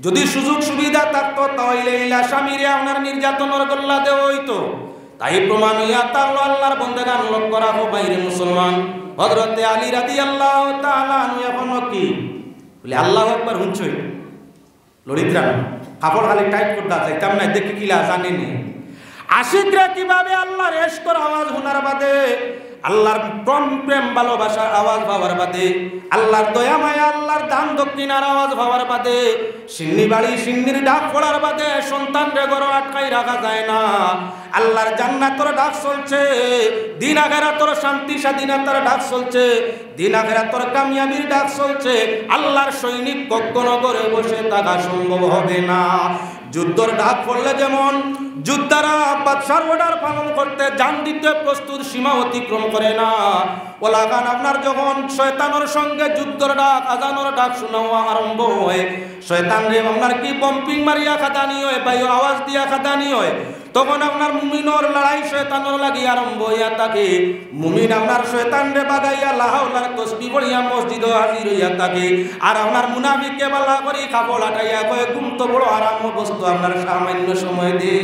যদি সুযোগ সুবিধা থাকতো তাহলে ইলা স্বামীরে আপনার নির্যাতনের গল্লা দেওয়া হইতো। তাই প্রমাণ হইয়া তাহলে আল্লাহর বন্দেগান লক্ষ্য রাখো বাইরে মুসলমান। হযরতে আলী রাদিয়াল্লাহু তাআলা আনহু এখন কি বলে আল্লাহু আকবার হুঁচই লড়িত্রা কাপড় খালি টাইট করতে চাইতাম না, দেখি কিলা জানি নি। আশিকরা কিভাবে আল্লাহর ইশকের আওয়াজ শোনার বাদে, আল্লাহর প্রেম ভালোবাসার আওয়াজ পাওয়ার বাদে, আল্লাহর দয়া মায়া আল্লাহর দান দক্ষিণার আওয়াজ পাওয়ার বাদে, সিন্নি বাড়ি সিন্নির ডাক পড়ার বাদে সন্তান রে ঘর আটকাই রাখা যায় না। আল্লাহর জান্নাতের ডাক চলছে, দিন আখিরাতের শান্তি স্বাধীনতার ডাক চলছে, দিন আখিরাতের কামিয়াবির ডাক চলছে। আল্লাহর সৈনিক কখনো ঘরে বসে থাকা সম্ভব হবে না। যুদ্ধর ডাক পড়লে যেমন যোদ্ধারা বাদশার অর্ডার পালন করতে জান দিতে প্রস্তুত, সীমা অতিক্রম করে না। ওলাগান আপনার যখন শয়তানের সঙ্গে যুদ্ধর ডাক আজানের ডাক শোনা আরম্ভ হয়, শয়তান রে আপনার কি পম্পিং মারিয়া খাদানি হয়, বায়ু আওয়াজ দিয়া খাদানি হয়, তখন আপনার মুমিনের লড়াই শয়তানের লাগি আরম্ভ হইয়া থাকে। মুমিন আপনার শয়তান রে বাগাইয়া লাহাউলার তসবিহ পড়িয়া মসজিদ হাজির হইয়া থাকে। আর আপনার মুনাফিককে বালা করি কাপড় আটাইয়া কয় ঘুম তো বড় আরাম বস্তু আপনার সামান্য সময় দে।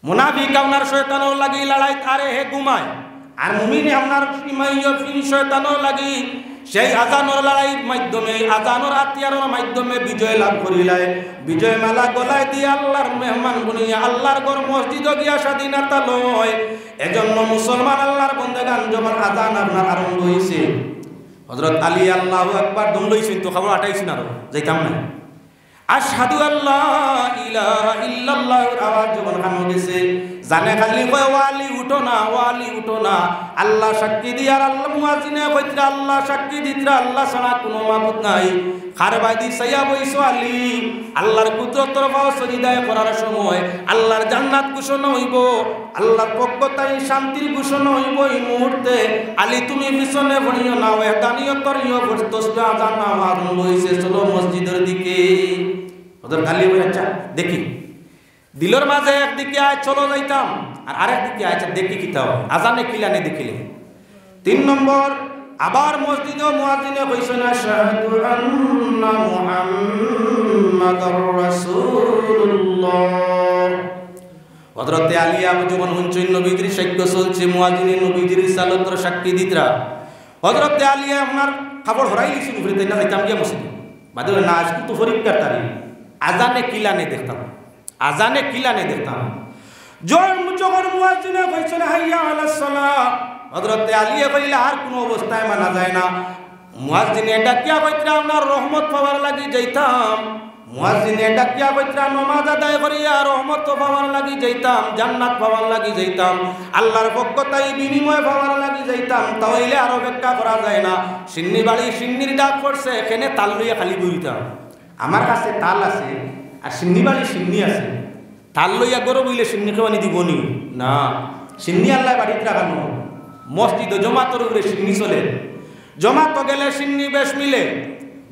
মুনাফিক আপনার শয়তানের লাগি লড়াই তারে হে ঘুমায়, আর মুমিনে আপনার শয়তানের লাগি সেই আজানোর লড়াইয়ের মাধ্যমে, আজানোর আতিয়ারের মাধ্যমে বিজয় লাভ করিলায়। বিজয় মালা গলায় দিয়ে আল্লাহর মেহমান বনিয়া আল্লাহর ঘর মসজিদ গিয়া স্বাধীনতা লয়। এজন্য মুসলমান আল্লাহর বন্দেগান যখন আজান আপনার আরম্ভ হয়েছে, হযরত আলী আল্লাহু আকবার দম লইছেন তো খবর আটাইছেন, আরো যাইতাম না। আশহাদু আল্লা ইলাহা ইল্লাল্লাহর আওয়াজ যখন কানে গেছে, জানে খালি কয় ওয়ালি উঠো না, ওয়ালি উঠো না, আল্লাহ সাক্ষী দি। আর আল্লাহ মুয়াজ্জিনে কইতরা আল্লাহ সাক্ষী দিতরা আল্লাহ ছাড়া কোনো মাবুদ নাই। খারবাদি সাইয়া বইছো আলী আল্লাহর কুদরতের পাও সজদায় করার সময় আল্লাহর জান্নাত ঘোষণা হইব, আল্লাহর পক্ষ তাই শান্তির ঘোষণা হইব। এই মুহূর্তে আলী তুমি পিছনে পড়িও না, দানিও তরিও তসবিহ আযান নামাজ হইছে, চলো মসজিদের দিকে। ওদের খালি বলে আচ্ছা দেখি, দিলের মাঝে একদিকে আয় চলো যাইতাম, আর আরেক দিকে আয় দেখি কিতাও আজানে কিলানে দেখিলে। 3 নম্বর আবার মসজিদে মুয়াজ্জিনে কইছেন আশহাদু আন্না মুহাম্মাদার রাসূলুল্লাহ। হযরত আলী যখন হুনছেন নবীজির সাক্ষ্য চলছে, মুয়াজ্জিনে নবীজির রিসালাতের সাক্ষী দিতরা। হযরত আলী আপনার খবর হরাই লিছেন ঘুরে না যাইতাম গিয়া মসজিদে, বাদে না আজ কিন্তু পরীক্ষার তারিখ, আজানে কিলানে দেখতাম, আজানে কিলানে দেখতাম। যখন মুয়াজ্জিনে কইছেন হাইয়া আলাস সালাহ, হযরত আলী কইলে আর কোনো অবস্থায় মানা যায় না। মুয়াজ্জিনে ডাকিয়া কইতরা আপনার রহমত পাওয়ার লাগি যাইতাম, মুয়াজ্জিনে ডাকিয়া কইতরা নামাজ আদায় করিয়া রহমত পাওয়ার লাগি যাইতাম, জান্নাত পাওয়ার লাগি যাইতাম, আল্লাহর পক্ষ তাই বিনিময় পাওয়ার লাগি যাইতাম। তাহলে আর অপেক্ষা করা যায় না। সিন্নি বাড়ি সিন্নির ডাক পড়ছে, এখানে তাল লইয়া খালি বইতাম। আমার কাছে তাল আছে আর সিন্নি বাড়ি সিন্নি আছে, তাল লইয়া গরো বইলে সিন্নি খাওয়ানি দিবনি না। সিন্নি আল্লাহ বাড়িতে রাখানো, মসজিদ জমাতর উপরে সিন্নি চলে, জমাত গেলে সিন্নি বেশ মিলে,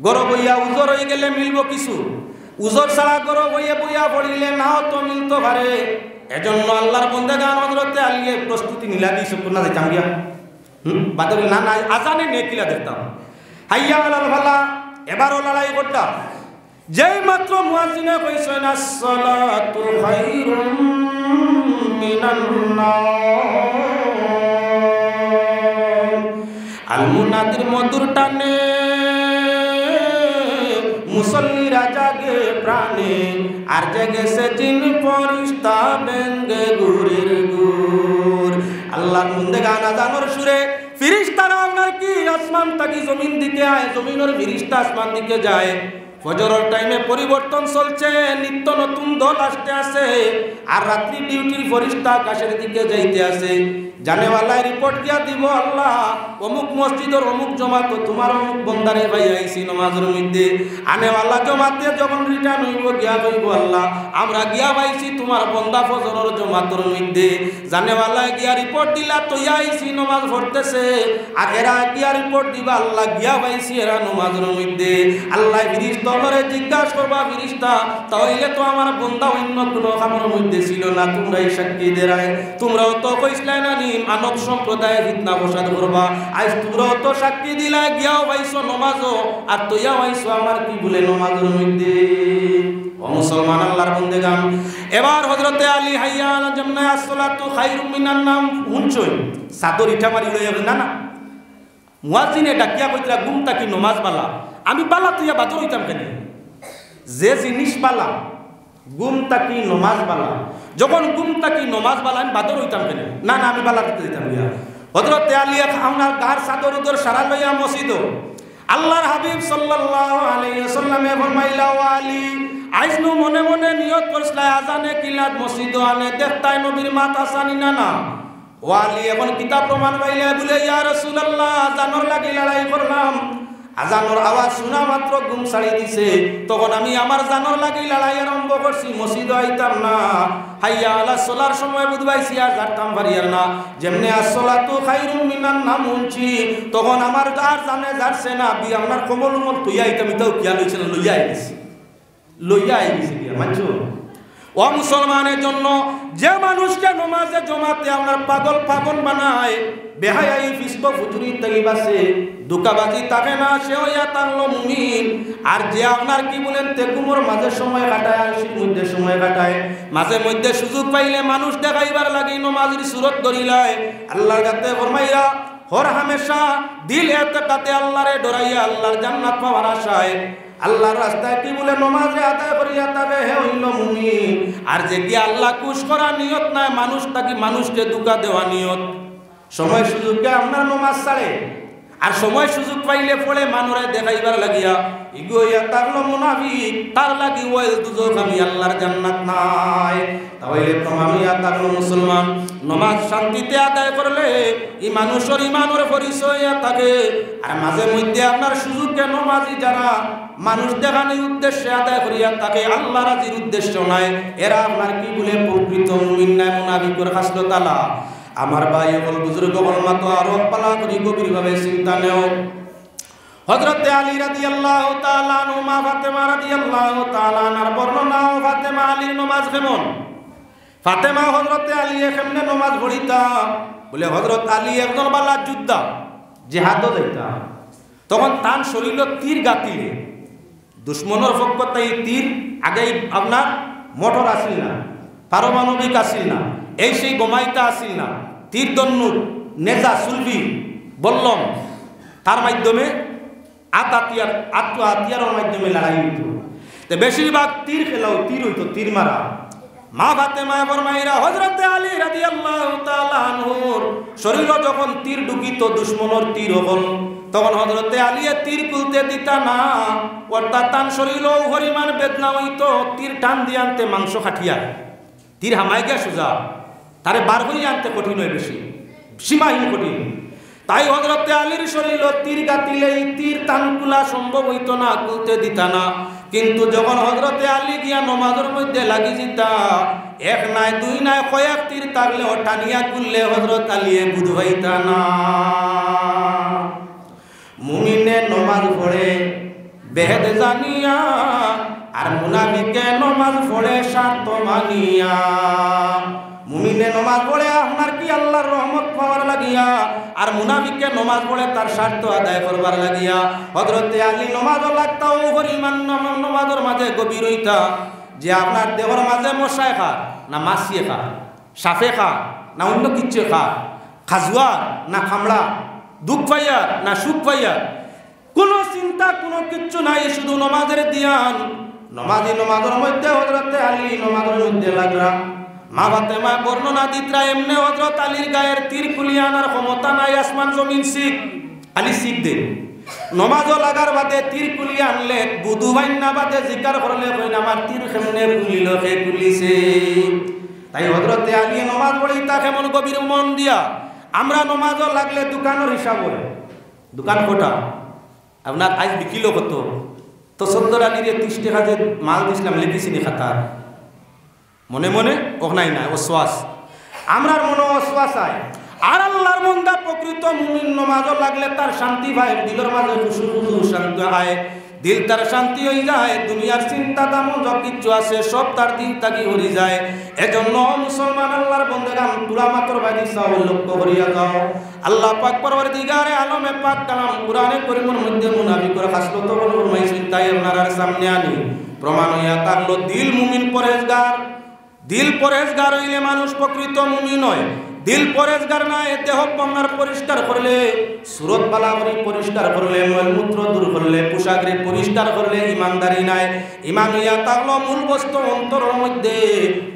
গরো বইয়া উজর হয়ে গেলে মিলব কিছু, উজর ছাড়া গরো বইয়া বইয়া পড়িলে নাও তো মিলতে পারে। এজন্য আল্লাহর বন্দেগান হযরত আলী প্রস্তুতি নিলা দিয়েছে না যাইতাম গিয়া বাদে না না আজানে নেকিলা দেখতাম হাইয়া আলাল ফালা। এবারও লড়াই করতাম, যেই মাত্র মুয়াজ্জিনে কইছেন আসসালাতু খায়রুম মিনান নাওম, আল মুনাদির মধুর টানে মুসল্লিরা জাগে প্রাণে, আর জেগেছে জিন ফেরেশতা বেঙ্গে গুরির গুর। আল্লাহর বন্দেগান আজানের সুরে ফেরেশতারা আপনার কি আসমান থেকে জমিন দিকে আয়, জমিনের ফেরেশতা আসমান দিকে যায়। ফজরের টাইমে পরিবর্তন চলছে, নিত্য নতুন দল আসতে আছে, আর রাত্রি ডিউটির ফেরেশতা আকাশের দিকে যাইতে আছে। জানেওয়ালায় রিপোর্ট দিয়া দিব, আল্লাহ অমুক মসজিদের অমুক জমাত তোমার অমুক বন্দারে ভাই আইসি নমাজের মধ্যে। আনেওয়ালা জমাতে যখন রিটার্ন হইব গিয়া কইব আল্লাহ আমরা গিয়া পাইছি তোমার বন্দা ফজরের জমাতের মধ্যে। জানেওয়ালায় গিয়া রিপোর্ট দিলা তৈয়া আইসি নমাজ পড়তেছে, আর এরা গিয়া রিপোর্ট দিবা আল্লাহ গিয়া পাইছি এরা নমাজের মধ্যে। আল্লাহ ফেরেশতারে জিজ্ঞাসা করবা ফেরেশতা তাইলে তো আমার বন্দা অন্য কোনো কামের মধ্যে ছিল না, তোমরাই সাক্ষী দেরায়, তোমরাও তো কইছলাই না মানব সম্প্রদায় ফিতনা বসাদ করবা, আজ তোমরাও তো সাক্ষী দিলা গিয়াও পাইছো নমাজও, আর তৈয়া পাইছো আমার কি বলে নমাজের মধ্যে। ও মুসলমান আল্লাহর বন্দেগান, এবার হযরতে আলী হাইয়া আলা জান্নাহ আসসালাতু খায়রুম মিনান নাম হুনছই সাদর ইটা মারি লইয়া না না। মুয়াজ্জিনে ডাকিয়া কইতরা ঘুমটা কি নমাজ বালা, আমি বালা তুইয়া বাদর হইতাম কেন? যে জিনিস বালা ঘুমটা কি নমাজ বালা, যখন ঘুমটা কি নমাজ বালা আমি বাদর হইতাম কেন? না না আমি বালা দিতে দিতাম গিয়া। হযরতে আলী আপনার গার চাদর উদর সারা লইয়া মসজিদ, আল্লাহর হাবিব সাল্লাল্লাহু আলাইহি ওয়াসাল্লামে ফরমাইলা ও আলী আইজ নু মনে মনে নিয়ত করছলা আজানে কিলাত মসজিদ আনে দেখতাই নবীর মাথা সানি না না। ও আলী এখন কিতাব প্রমাণ পাইলে বলে ইয়া রাসূলুল্লাহ জানর লাগি লড়াই করলাম, আজানোর আওয়াজ শোনা মাত্র ঘুম ছাড়ি দিছে, তখন আমি আমার জানর লাগি লড়াই আরম্ভ করছি, মসজিদ আইতাম না। হাইয়া আলা সলার সময় বুঝবাইছি আর যারতাম পারিয়ার না। যেমনি আসসালাতু খায়রুম মিনান নাম শুনছি তখন আমার আর জানে যাচ্ছে না, বি আমার কমল উমল তুইয়া আইতাম, এটাও কিয়া লইছিল লইয়া আইছি, লইয়া আইছি বিয়া মানছো। ও মুসলমানের জন্য যে মানুষকে নমাজে জমাতে আপনার পাগল পাগল বানায়, বেহায়াই ফিস্ত ফুজুরি তাইবাসে দুকাবাজি থাকে না, সে হইয়া তাংলো মুমিন। আর যে আপনার কি বলেন তেকুমর মাঝে সময় কাটায়, আলসির মধ্যে সময় কাটায়, মাঝে মধ্যে সুযোগ পাইলে মানুষ দেখাইবার লাগি নমাজের সুরত ধরিলায়, আল্লাহর কাছে ফরমাইয়া হর হামেশা দিল এতটাতে আল্লাহরে ডরাইয়া আল্লাহর জান্নাত পাওয়ার আশায় আল্লাহর রাস্তায় কি বলে নমাজে আদায় করিয়া তবে হে হইল মুমিন। আর যে কি আল্লাহ খুশ করা নিয়ত নাই, মানুষ তাকে মানুষকে দুকা দেওয়া নিয়ত, সময় সুযোগকে আপনার নমাজ ছাড়ে, আর সময় সুযোগ পাইলে পড়ে মানুরে দেখাইবার লাগিয়া ইগোইয়া তাগলো মুনাফিক তার লাগি ওয়াইল দুজক আমি আল্লাহর জান্নাত নাই। তাহলে প্রমাণিয়া তাগলো মুসলমান নামাজ শান্তিতে আদায় করলে এই মানুষের ইমানের পরিচয় থাকে। আর মাঝে মধ্যে আপনার সুযোগকে নমাজি যারা মানুষ দেখানোর উদ্দেশ্যে আদায় করিয়া তাকে আল্লাহ রাজির উদ্দেশ্য নাই, এরা আপনার কি বলে প্রকৃত মুমিন নাই, মুনাফিকের খাসলত আলা। আমার ভাই বল বুজুর্গ বল মত আরো পালা করি গভীরভাবে চিন্তা নেও। হযরত আলী রাদিয়াল্লাহু তাআলা আনহু মা ফাতেমা রাদিয়াল্লাহু তাআলা আনহার বর্ণনা। ফাতেমা আলীর নামাজ কেমন? ফাতেমা হযরত আলী কেমনে নামাজ পড়িতা বলে, হযরত আলী একজন বালা যোদ্ধা, জিহাদও যাইতা। তখন তার শরীর তীর গাতিলে দুশ্মনের পক্ষ থেকে তীর আগেই আপনার মোটর আসিল না, পারমাণবিক আসিল না, এই সেই গোমাইতা আসিল না, তীর দন্নুর নেজা সুলভি বললম তার মাধ্যমে হাতিয়ারের মাধ্যমে লড়াই হইত। বেশিরভাগ তীর খেলাও তীর হইতো, তীর মারা। মা ফাতেমা ফরমাইরা হযরত আলী রাদিয়াল্লাহু তাআলা আনহুর শরীরে যখন তীর ঢুকিত দুশ্মনের তীর হল, তখন হযরত আলী তীর খুলতে দিতা না, অর্থাৎ তার শরীরেও পরিমাণ বেদনা হইত। তীর টান দিয়ে আনতে মাংস খাটিয়া তীর হামাই গিয়া সোজা, তারে বার করিয়া আনতে কঠিন হয়, বেশি সীমাহীন কঠিন। তাই হযরত আলীর শরীর তীর গাতিলে তীর টান কুলা সম্ভব হইত না, খুলতে দিতা না। কিন্তু যখন হযরত আলী গিয়া নমাজের মধ্যে লাগি যেতা, এক নাই দুই নাই কয়েক তীর তাগলে টানিয়া খুললে হযরত আলী বুঝবাইতা না। মুমিনে নমাজ পড়ে বেহেদ জানিয়া, আর মুনাফিকে নমাজ পড়ে স্বার্থ মানিয়া। মুমিনে নমাজ পড়ে আপনার কি আল্লাহর রহমত পাওয়ার লাগিয়া, আর মুনাফিকে নমাজ পড়ে তার স্বার্থ আদায় করবার লাগিয়া। হযরত আলী নমাজ লাগতাও পরিমাণ নমাজের মাঝে গভীর হইতা, যে আপনার দেহর মাঝে মশায় খা না মাছিয়ে খা, সাপে খা না অন্য কিচ্ছু খা, খাজুয়া না খামড়া, দুঃখ পাইয়া না সুখ পাইয়া, কোনো চিন্তা কোনো কিচ্ছু নাই, শুধু নমাজের দিয়ান। নমাজের মধ্যে হযরত আলী নমাজের মধ্যে লাগরা। মা ফাতেমা বর্ণনা দিতরা এমনে হযরত আলীর গায়ের তীর খুলিয়া আনার ক্ষমতা নাই, আসমান জমিন শিখ আলী শিখ দে। নমাজও লাগার বাদে তীর খুলিয়া আনলে বুধু বাইনা বাদে জিকার করলে কইন আমার তীর কেমনে খুলিল, কে খুলিছে। তাই হযরত আলী নমাজ পড়িতা কেমন গভীর মন দিয়া। আমরা নমাজও লাগলে দোকানের হিসাব হয়, দোকান কোটা আপনার আজ বিকিল কত, তো ৭০ আলীর ৩০ টাকা যে মাল দিয়েছিলাম লিখেছিনি খাতার, মনে মনে ওখানাই নাই অশ্বাস, আমরার মনে অশ্বাস আয়। আর আল্লাহর বান্দা প্রকৃত মুমিন নমাজও লাগলে তার শান্তি পায়, দিলের মাঝে খুশু খুশু শান্তি হয়, দিল তার শান্তি হয়ে যায়। দুনিয়ার চিন্তা দামও যা কিছু আছে সব তার দিল তাকি হয়ে যায়। এজন্য মুসলমান আল্লাহর বন্দেগান তুলা মাতর বাড়ি চাও লক্ষ্য করিয়া যাও। আল্লাহ পাক পরওয়ারদিগারে আলমে পাক কালাম কুরআনে কারীমের মধ্যে মুনাফিকরা খাসলত বল ফরমাইছেন, তাই আপনার সামনে আনি প্রমাণ হইয়া থাকলো দিল মুমিন পরেজগার। দিল পরেজগার হইলে মানুষ প্রকৃত মুমিন হয়। দিল পরেজগার না, দেহ আপনার পরিষ্কার করলে, সুরত বালাগরি পরিষ্কার করলে, মলমূত্র দূর করলে, পোশাকরে পরিষ্কার করলে ইমানদারি নাই। ইমান হইয়া থাকলো মূল বস্তু অন্তরের মধ্যে।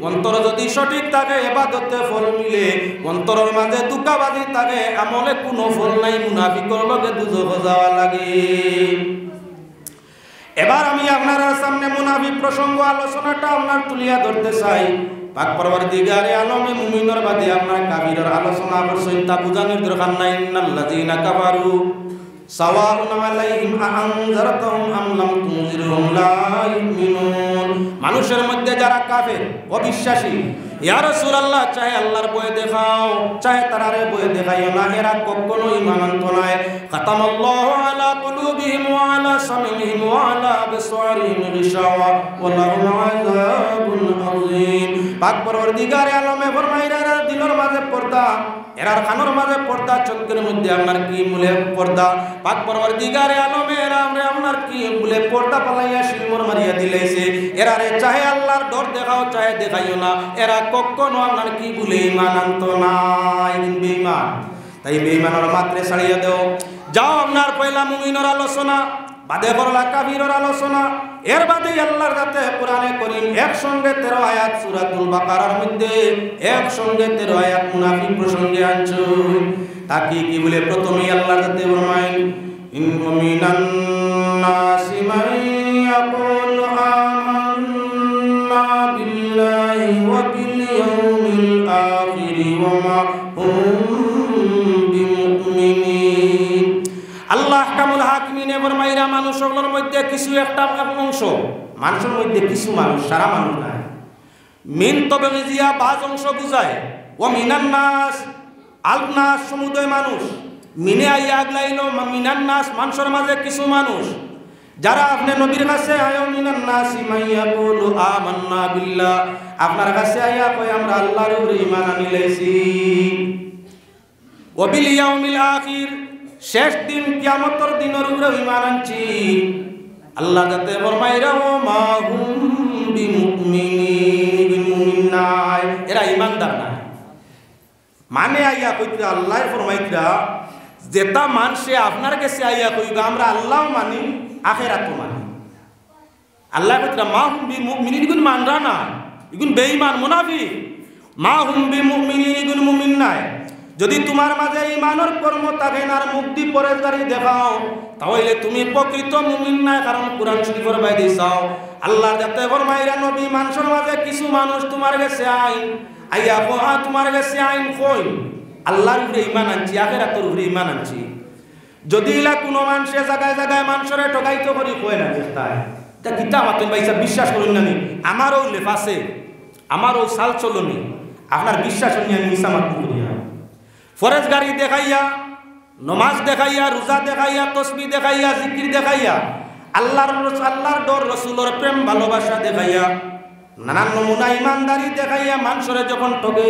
অন্তর যদি সঠিক থাকে ইবাদতে ফল মিলে, অন্তরের মাঝে দুঃখাবাজি থাকে আমলে কোনো ফল নাই, মুনাফিকর লগে দুজখ যাওয়া লাগে। এবার আমি আপনার সামনে মুনাফিক প্রসঙ্গ আলোচনাটা আপনার তুলিয়া ধরতে চাই। পাক পরওয়ারদিগারে আলমে মুমিনের বাদে আপনার কাফিরের আলোচনা করছেন, তা বুঝানোর দরকার নাই। ইন্নাল্লাযীনা কাফারু সাওয়াউন আলাইহিম আনজারতাহুম আম লাম তুনজিরহুম লা ইউমিনুন। মানুষের মধ্যে যারা কাফের অবিশ্বাসী, ইয়া রাসূলুল্লাহ চাহে আল্লাহর ভয় দেখাও, চাহে তারারে ভয় দেখাইও না, এরা কখনো ঈমান আনতো না। খাতামাল্লাহু আলা কুলুবিহিম ওয়া আলা সামিহিম ওয়া আলা আবসারিহিম গিশাওয়া ওয়া লাহুম আযাবুন আযীম। পাক পরওয়ারদিগারে আলমে ফরমাইরা দিলের মাঝে পর্দা, এরার কানের মাঝে পর্দা, চোখের মধ্যে আপনার কি মূলে পর্দা। পাক পরওয়ারদিগারে আলমে এরা আপনার কি মূলে পর্দা পালাইয়া শিলমোর মারিয়া দিলাইছে। এরারে চাহে আল্লাহর ডর দেখাও, চাহে দেখাইও না, এরা কখনো আপনার কি বলে ঈমান আনতো না, বেঈমান। তাই বেঈমানের মাত্রে ছাড়িয়ে দেও। যাও আপনার পয়লা মুমিনের আলোচনা, বাদে করলা কাফিরের আলোচনা। এর বাদে আল্লাহর কাছে কোরআনে কারীম একসঙ্গে 13 আয়াত সূরাতুল বাকারার মধ্যে একসঙ্গে 13 আয়াত মুনাফিক প্রসঙ্গে আনছে। তাকে কি বলে প্রথমেই আল্লাহ যাতে ফরমায় মিনান নাসি মান ইয়াকুলু আমান্না বিল্লাহি ওয়া বিল ইয়াউমিল আখির ওয়া মা হুম বিমুমিনিন। আল্লাহ কামুল হাকিমিনে ফরমাইরা মানুষগুলোর মধ্যে কিছু একটা অংশ, মানুষের মধ্যে কিছু মানুষ, সারা মানুষ না, মিন তবগিজিয়া বাজ অংশ বুঝায়, ও মিনান নাস আল নাস সমুদয় মানুষ, মিনে আইয়া আগলাইলো মিনান নাস মানুষের মাঝে কিছু মানুষ যারা আপনি নবীর কাছে আয়ো মিনান নাসি মাইয়া বলু আমান্না বিল্লাহ, আপনার কাছে আইয়া কই আমরা আল্লাহর উপরে ঈমান আনি লাইছি, ওয়া বিল ইয়াউমিল আখির শেষ দিন কিয়ামতের দিনের উপরে ঈমান আনছি। আল্লাহ যাতে ফরমাইরা ও মা হুম বিমুমিনিন বিমুমিনায়, এরা ঈমানদার না। মানে আইয়া কইরা আল্লাহ ফরমাইরা যেটা মানুষে আপনার কাছে আইয়া কইবা আমরা আল্লাহ মানি আখিরাত মানি, আল্লাহ কইরা মা হুম বিমুমিনিন ইগুন মানরা না, ইগুন বেঈমান মুনাফিক। মা হুম বিমুমিনিন ইগুন মুমিন নাই। যদি তোমার মাঝে ঈমানের কর্ম থাকে না আর মুক্তি পরেজগারি দেখাও তাহলে তুমি প্রকৃত মুমিন নাই, কারণ কুরআন শরীফের বাইরে চাও আল্লাহ যাতে ফরমাইরা নবী মানুষের মাঝে কিছু মানুষ তোমার কাছে আইয়া কোহা তোমার কাছে আইন কই আল্লাহর উপরে ঈমান আনছি, আখিরাতের উপরে ঈমান আনছি। যদি ইলা কোনো মানুষে জায়গায় জায়গায় মানুষের ঠকাইতে করি কয় না দেখায় তা কিতা মাতেন ভাইসা বিশ্বাস করুন না, আমারও লেফ আছে, আমারও সাল চলনি, আপনার বিশ্বাস নিয়ে আমি মিশা মাত করি ফরজগারি দেখাইয়া, নমাজ দেখাইয়া, রোজা দেখাইয়া, তসবিহ দেখাইয়া, জিকির দেখাইয়া, আল্লাহর ডর রসুলের প্রেম ভালোবাসা দেখাইয়া, নানান নমুনা ইমানদারি দেখাইয়া মানুষরে যখন ঠকে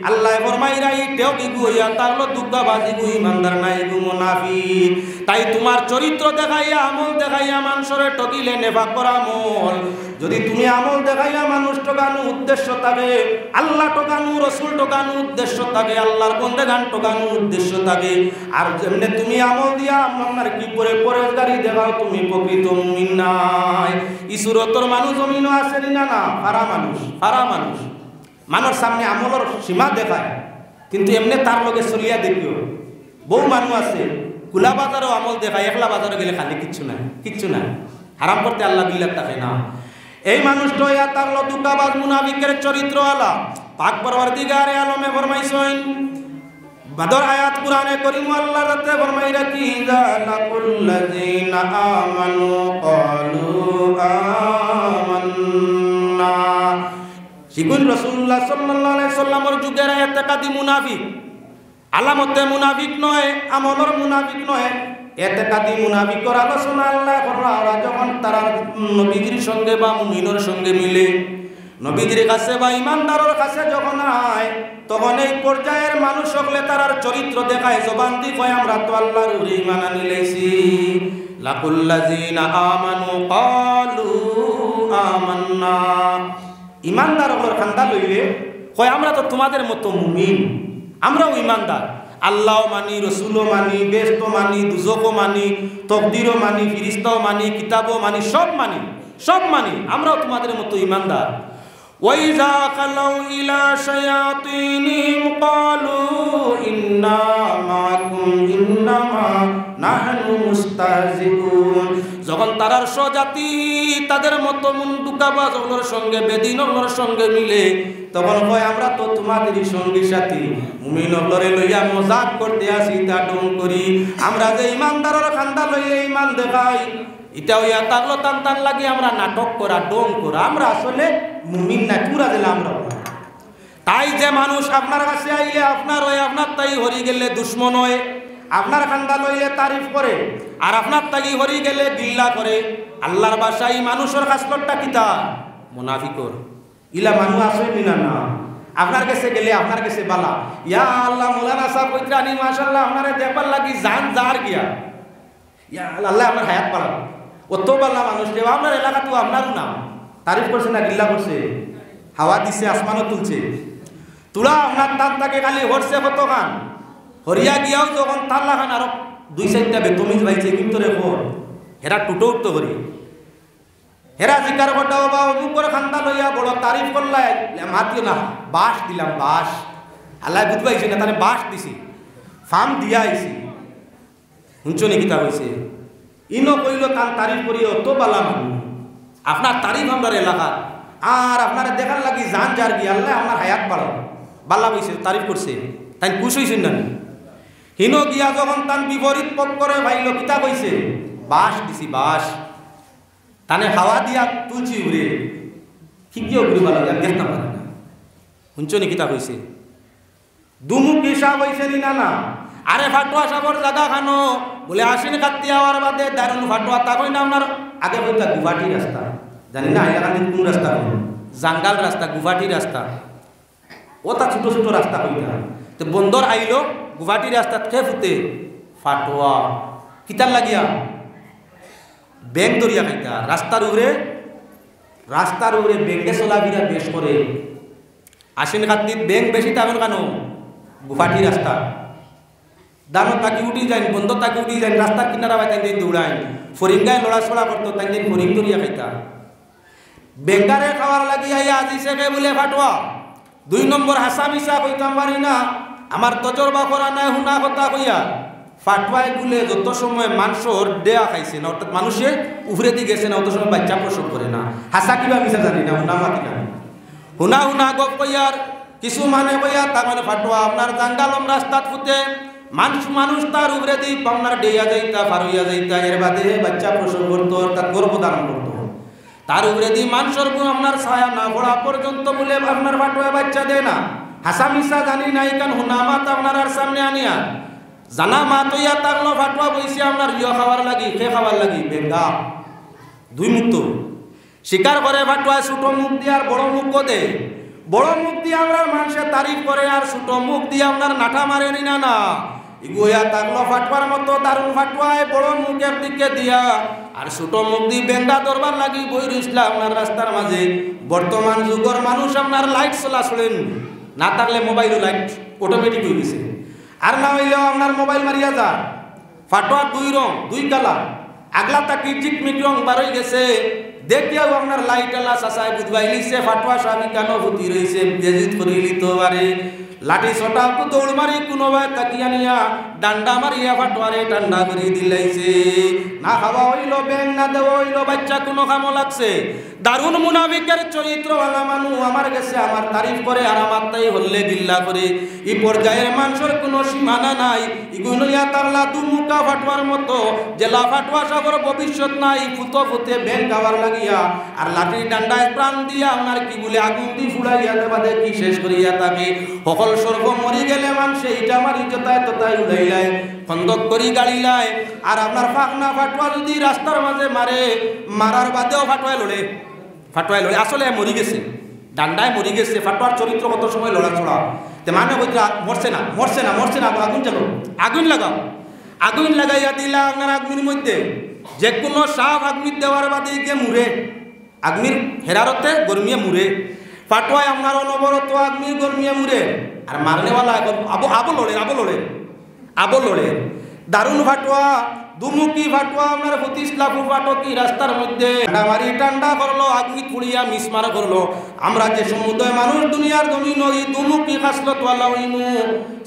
আল্লাহ ফরমাইরা এইটাও বিগু হইয়া তাহলে দুঃখাবাজি গু ইমানদার নাই গু মুনাফিক। তাই তোমার চরিত্র দেখাইয়া আমল দেখাইয়া মানুষরে ঠকিলে নেফাক করা আমল। যদি তুমি আমল দেখাইয়া মানুষ ঠকানো উদ্দেশ্য থাকে, আল্লাহ ঠকানো রসুল ঠকানো উদ্দেশ্য থাকে, আল্লাহর বন্দেগান ঠকানো উদ্দেশ্য থাকে, আর যেমনি তুমি আমল দিয়া আপনার কি করে পরেজগারি দেখাও তুমি প্রকৃত মুমিন নাই। ইসুরতর মানুষ জমিনও আছে না না, ফারা মানুষ, ফারা মানুষ মানুষ সামনে আমলের সীমা দেখায় কিন্তু এমনি তার লগে চলিয়া দেখিও। বহু মানুষ আছে খোলা বাজারও আমল দেখায়, একলা বাজারে গেলে খালি কিচ্ছু নাই, কিচ্ছু নাই, হারাম করতে আল্লাহ বিল্লাহ থাকে না। এই মানুষটা ইয়া তার দুঃখাবাজ মুনাফিকের চরিত্র আলা পাক পরওয়ারদিগারে আলমে ফরমাইছেন বাদর আয়াত কুরআনে কারীম আল্লাহ রাতে ফরমাইরা কি জালাকুল্লাযিনা আমানু ক্বালু আমান্না। শিগুন রাসূলুল্লাহ সাল্লাল্লাহু আলাইহি সাল্লামের যুগের এতেকাদি মুনাফিক, আলামতে মুনাফিক নয়, আমলের মুনাফিক নয়, এতেকাদি মুনাফিকর আলোচনা আল্লাহ করা যখন তারা নবীজির সঙ্গে বা মুমিনের সঙ্গে মিলে, নবীজির কাছে বা ইমানদারের কাছে যখন আয় তখন এই পর্যায়ের মানুষ হলে তারার চরিত্র দেখায়, জবান দি কয় আমরা তো আল্লাহর উপরে ঈমান আনি লাইছি। লাকুল্লাযিনা আমানু ক্বালু আমান্না। ইমানদার হলোর খান্দা লইলে কয় আমরা তো তোমাদের মতো মুমিন, আমরাও ইমানদার, আল্লাহও মানি, রসুলও মানি, বেহেশত মানি, দুজকও মানি, তকদিরও মানি, ফিরিস্তাও মানি, কিতাবও মানি, সব মানি, সব মানি, আমরাও তোমাদের মতো ইমানদার। ওয়াইযা খালাউ ইলা শায়াতিনিহিম ক্বালু ইন্না মাআকুম ইন্নামা নাহনু মুস্তাহজিউন। যখন তারার স্বজাতি তাদের মতো মুন্ডুকাবাজগুলোর সঙ্গে বেদিনগুলোর সঙ্গে মিলে তখন কয় আমরা তো তোমাদেরই সঙ্গী সাথী, মুমিনগুলোরে লইয়া মজাক করতে আসি, তা ডং করি, আমরা যে ইমানদারের খান্দা লইয়া ইমান দেখাই এটা হইয়া তাগলো টান টান লাগে আমরা নাটক করা, ডং করা, আমরা আসলে মুমিন না, পুরা দিলে আমরা। তাই যে মানুষ আপনার কাছে আইলে আপনার হয়, আপনার তাই হরি গেলে দুশ্মন হয়, আপনার খান্দা লইলে তারিফ করে আর আপনার তাগি হরি গেলে গিল্লা করে, আল্লাহর বাসায় মানুষের খাসলতটা কিতা মুনাফিকর। ইলা মানুষ আসেনি না না, আপনার কাছে গেলে আপনার কাছে বালা, ইয়া আল্লাহ মৌলানা সাহেব কইত্রানি মাশাআল্লাহ আপনারে দেখবার লাগি জান জার গিয়া, ইয়া আল্লাহ আমার হায়াত পালাম, অত বালা মানুষ দেব আপনার এলাকা তো আপনারও নাম তারিফ করছে না গিল্লা করছে, হাওয়া দিছে আসমানও তুলছে, তুলা আপনার তার তাকে খালি হরছে কত খান হরিয়া গিয়াও যখন তাল্লা খান আরো দুই চারটা বেতমিজ বাইছে কিন্তু রে হর হেরা টুটো উঠতে করি, হেরা জিকার ঘটাও বা অমুকর খান্দা লইয়া বড় তারিফ করলাই মাতিও না, বাস দিলাম বাস, আল্লাহ বুঝবাইছে না তাহলে বাস দিছি, ফার্ম দিয়া আইছি শুনছো নি কিতা হয়েছে ইনো কইল তার তারিফ করি অত বালা মানুষ আপনার তারিফ আমার এলাকা আর আপনার দেখার লাগি জান যার গিয়ে আল্লাহ আমার হায়াত বাড়ো বালা বইছে তারিফ করছে তাই খুশ হয়েছেন না হিনো গিয়া যখন তান বিপরীত পথ করে ভাইল কিতা কইছে বাস দিছি বাস তানে হাওয়া দিয়া তুলছি উড়ে ঠিকই উড়ে বালা দেখতাম পারে না শুনছো নি কিতা কইছে দুমুখ হিসাব হয়েছে নি না আরে ফাটুয়া সাবর জায়গা খানো বলে আসেন কাটতে আওয়ার বাদে দারুন ফাটুয়া তা কই না আপনার আগে বলতা গুয়াহাটি রাস্তা জানি না এলাকাতে কোন রাস্তা জাঙ্গাল রাস্তা গুয়াহাটি রাস্তা ওটা ছোট ছোট রাস্তা কইতা তো বন্দর আইলো গুয়াহাটি রাস্তা কে ফুতে ফাটুয়া কিতার লাগিয়া ব্যাংক দরিয়া খাইতা রাস্তার উপরে ব্যাংকে চলাফেরা বেশ করে আসেন কাটতে ব্যাংক বেশি তেমন কেন গুয়াহাটি রাস্তা দানো তাকি উঠি যান বন্ধ তাকি উঠি যান রাস্তার কিনারা বাই তাই দৌড়ায় ফরিঙ্গায় লড়াছড়া করতো তাই ফরিং দরিয়া খাইতা বেঙ্গারে খাওয়ার লাগি আইয়া আজি সেকে বলে ফাটুয়া 2 নম্বর হাসা মিশা কইতাম পারি না আমার তজরবা করা নাই হুনা কথা কইয়া ফাটুয়ায় গুলে যত সময় মাংসর দেয়া খাইছে না অর্থাৎ মানুষে উফরে দিয়ে গেছে না অত সময় বাচ্চা প্রসব করে না হাসা কিবা মিশা জানি না হুনা মাতি না হুনা গপ কইয়ার কিছু মানে কইয়া তার মানে ফাটুয়া আপনার জাঙ্গালম রাস্তাত ফুটে মানুষ তার উপরে দিয়ে আপনার ডেয়া যাইতা পার হইয়া যাইতা এর বাদে বাচ্চা প্রসব করতো তার গর্ভধারণ করতো তার উপরে দিয়ে মানুষের আপনার ছায়া না পড়া পর্যন্ত বলে আপনার ফাটুয়া বাচ্চা দেয় না হাসা মিশা জানি নাই কারণ হুনা মাত আপনার আর সামনে আনিয়া জানা মাত হইয়া তাকলো ফাটুয়া বইছে আপনার খাওয়ার লাগি খে খাওয়ার লাগি বেঙ্গা 2 মুক্ত স্বীকার করে ফাটুয়া ছোট মুখ দিয়ে আর বড় মুখ দে বড় মুখ দিয়ে আমরা মানুষের তারিফ করে আর ছোট মুখ দিয়ে আপনার নাঠা মারে নি না ইগুয়া তাকলো ফাটুয়ার মতো দারুণ ফাটুয়ায় বড় মুখের দিকে দিয়া আর ছোট মুখ দিয়ে বেঙ্গা দরবার লাগি বই রইছিল আপনার রাস্তার মাঝে বর্তমান যুগের মানুষ আপনার লাইট চলাচলেন না থাকলে মোবাইল লাইট অটোমেটিক হয়ে গেছে আর না হইলেও আপনার মোবাইল মারিয়া যা ফাটুয়ার 2 রং 2 কালার আগলা তাকি জিকমিক রং বার হয়ে গেছে দেখিয়াও আপনার লাইট আলা চাচাই বুধবাই লিছে ফাটুয়া স্বামী কেন ভূতি রয়েছে বেজিত করে লিতে পারে লাঠি ছোটা দৌড় মারি কোনোবাই তাকিয়া নিয়া ডান্ডা মারিয়া ফাটুয়ারে ঠান্ডা করে দিলাইছে না খাওয়া হইল ব্যাং না দেওয়া হইল বাচ্চা কোনো কামো লাগছে দারুণ মুনাফিকের চরিত্রওয়ালা মানুষ আমার কাছে আমার তারিফ করে আর আমার তাই হল্লে গিল্লা করে এই পর্যায়ের মানুষের কোনো সীমানা নাই ইগুনিয়া তাগলা দুমুকা ফাটুয়ার মতো জেলা ফাটুয়া সাগর ভবিষ্যৎ নাই ফুতে ব্যাং খাওয়ার লাগিয়া আর লাঠি ডান্ডায় প্রাণ দিয়া আপনার কি বলে আগুন দি ফুড়াইয়া দেবাদে কি শেষ করিয়া থাকে সকল সর্ব মরি গেলে মানুষে ইটা মারি যতায় ততায় উড়াইলাই খন্দক করি গাড়িলাই আর আপনার ফাঁকনা ফাটুয়া যদি রাস্তার মাঝে মারার বাদেও ফাটুয়ায় লড়ে আসলে মরি গেছে ডান্ডায় মরি গেছে ফাটুয়ার চরিত্র কত সময় লড়াচড়া তে মানে কইরা মরছে না আগুন জ্বালো আগুন লাগাইয়া দিলা আপনার আগুনের মধ্যে যে কোনো সাপ আগুন দেওয়ার বাদে গিয়ে মুড়ে আগুনের হেরারতে গরমিয়ে মুড়ে ফাটুয়ায় আপনার অনবরত আগুনের গরমিয়ে মুড়ে আর মারনেওয়ালা আবো লড়ে দারুণ ফাটুয়া দুমুখী ফাটুয়া আপনার 25 লাখ ফাটকি রাস্তার মধ্যে মারি টান্ডা করলো আগুন পুড়িয়া মিসমার করলো আমরা যে সমুদয় মানুষ দুনিয়ার জমিন ওই দুমুখী খাসলত ওয়ালা হইমু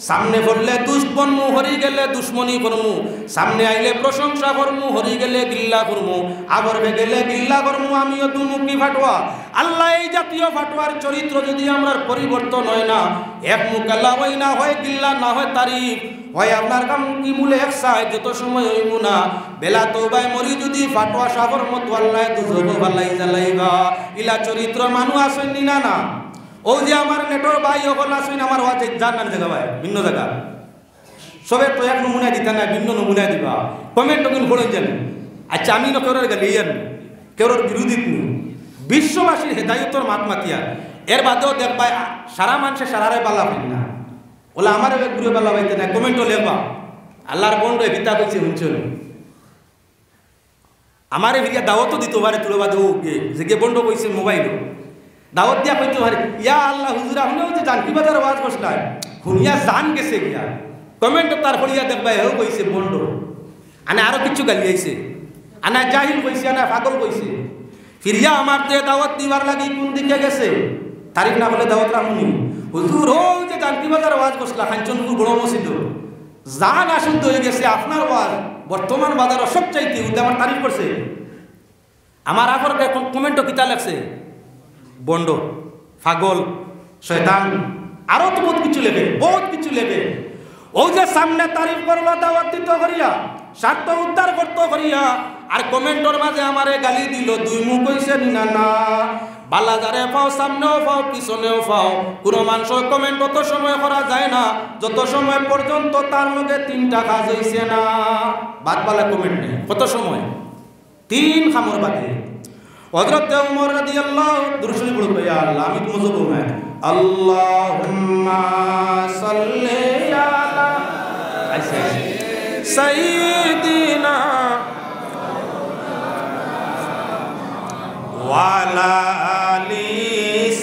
সামনে বললে দুশ্মনমু হরি গেলে দুশ্মনী করমু সামনে আইলে প্রশংসা করমু হরি গেলে গিল্লা করমু আবার গেলে গিল্লা করমু আমিও দুমুখী ফাটুয়া আল্লাহ এই জাতীয় ফাটুয়ার চরিত্র যদি আমরা পরিবর্তন হয় না এক মুকাল্লা হয় না হয় গিল্লা না হয় তারিফ হয় আপনার কাম কি মূলে একসাই যত সময় হইমু না বেলা তওবায় মরি যদি ফাটুয়া সাগর মতো আল্লাহ দুজব বালাই জ্বালাইবা ইলা চরিত্র মানুষ আসেন না ও যে আমার নেটর ভাই ওগুলো আসেন আমার ওয়াজে জানার জায়গা ভাই ভিন্ন জায়গা সবে তো এক নমুনা দিতা না ভিন্ন নমুনা দিবা কমেন্ট পড়েন জানি আচ্ছা আমি কেউর গেলে কেউর বিরোধী বিশ্ববাসীর হেদায়তর মাত মাতিয়া এর বাদেও দেখবা সারা মানুষের সারারে পালা হয় না ওলা আমার ঘুরে পালা পাইতে না কমেন্টও লেখবা আল্লাহর বন্ড ভিতা কইছে শুনছেন আমারে ভিড়িয়া দাওয়াতও দিতে পারে তুলে বাদে যে গে বন্ড কইছে মোবাইল দাওয়াত দিয়া কইতে পারে ইয়া আল্লাহ হুজুরা শুনেও যে জানকি বাজার আওয়াজ বসলায় শুনিয়া জান গেছে গিয়া কমেন্ট তার ফলিয়া দেখবা হেও কইছে বন্ড আনে আরো কিছু গালি আইছে আনা জাহিল কইছে আনা পাগল কইছে ফিরিয়া আমার দিয়ে দাওয়াত দিবার লাগি কোন দিকে গেছে তারিখ না বলে দাওয়াত রাখুনি হুজুর ও যে জানকি বাজার আওয়াজ বসলা খানচনপুর বড় মসজিদ জান আসুদ্ধ হয়ে গেছে আপনার ওয়াজ বর্তমান বাজার সবচাইতে উল্টা আমার তারিফ করছে। আমার আবার কমেন্টও কিতা লাগছে, বন্ড, পাগল, শয়তান, আরো তো বহুত কিছু লেগে, বহুত কিছু লেগে। ও যে সামনে তারিফ করলো দাওয়াত দিত করিয়া, স্বার্থ উদ্ধার করতো করিয়া, আর কমেন্টর মাঝে আমারে গালি দিল, দুই মুখ হইছে না না, বালাজারে পাও, সামনেও পাও, পিছনেও পাও। কোনো মানুষের কমেন্ট অত সময় করা যায় না যত সময় পর্যন্ত তার লগে 3টা কাজ হইছে না। বাদ বালা কমেন্ট নেই, কত সময় 3 খামর বাদে। হযরত ওমর রাদিয়াল্লাহু দুরূদ শরীফ পড়ো, ইয়া আল্লাহ, আমি তো মজবুর না, আল্লাহুম্মা সাল্লি আলা সাইয়্যিদিনা ওয়া আলা আলি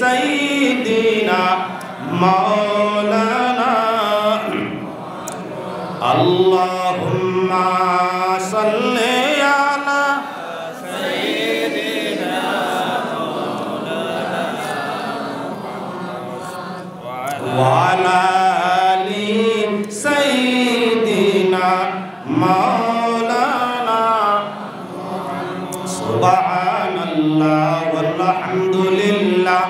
সাইয়্যিদিনা মাওলানা আল্লাহুম্মা সাল্লি আলা সাইয়্যিদিনা মাওলানা ওয়া আলা আলি সাইয়্যিদিনা মাওলানা সুবহানাল্লাহ walhamdulillah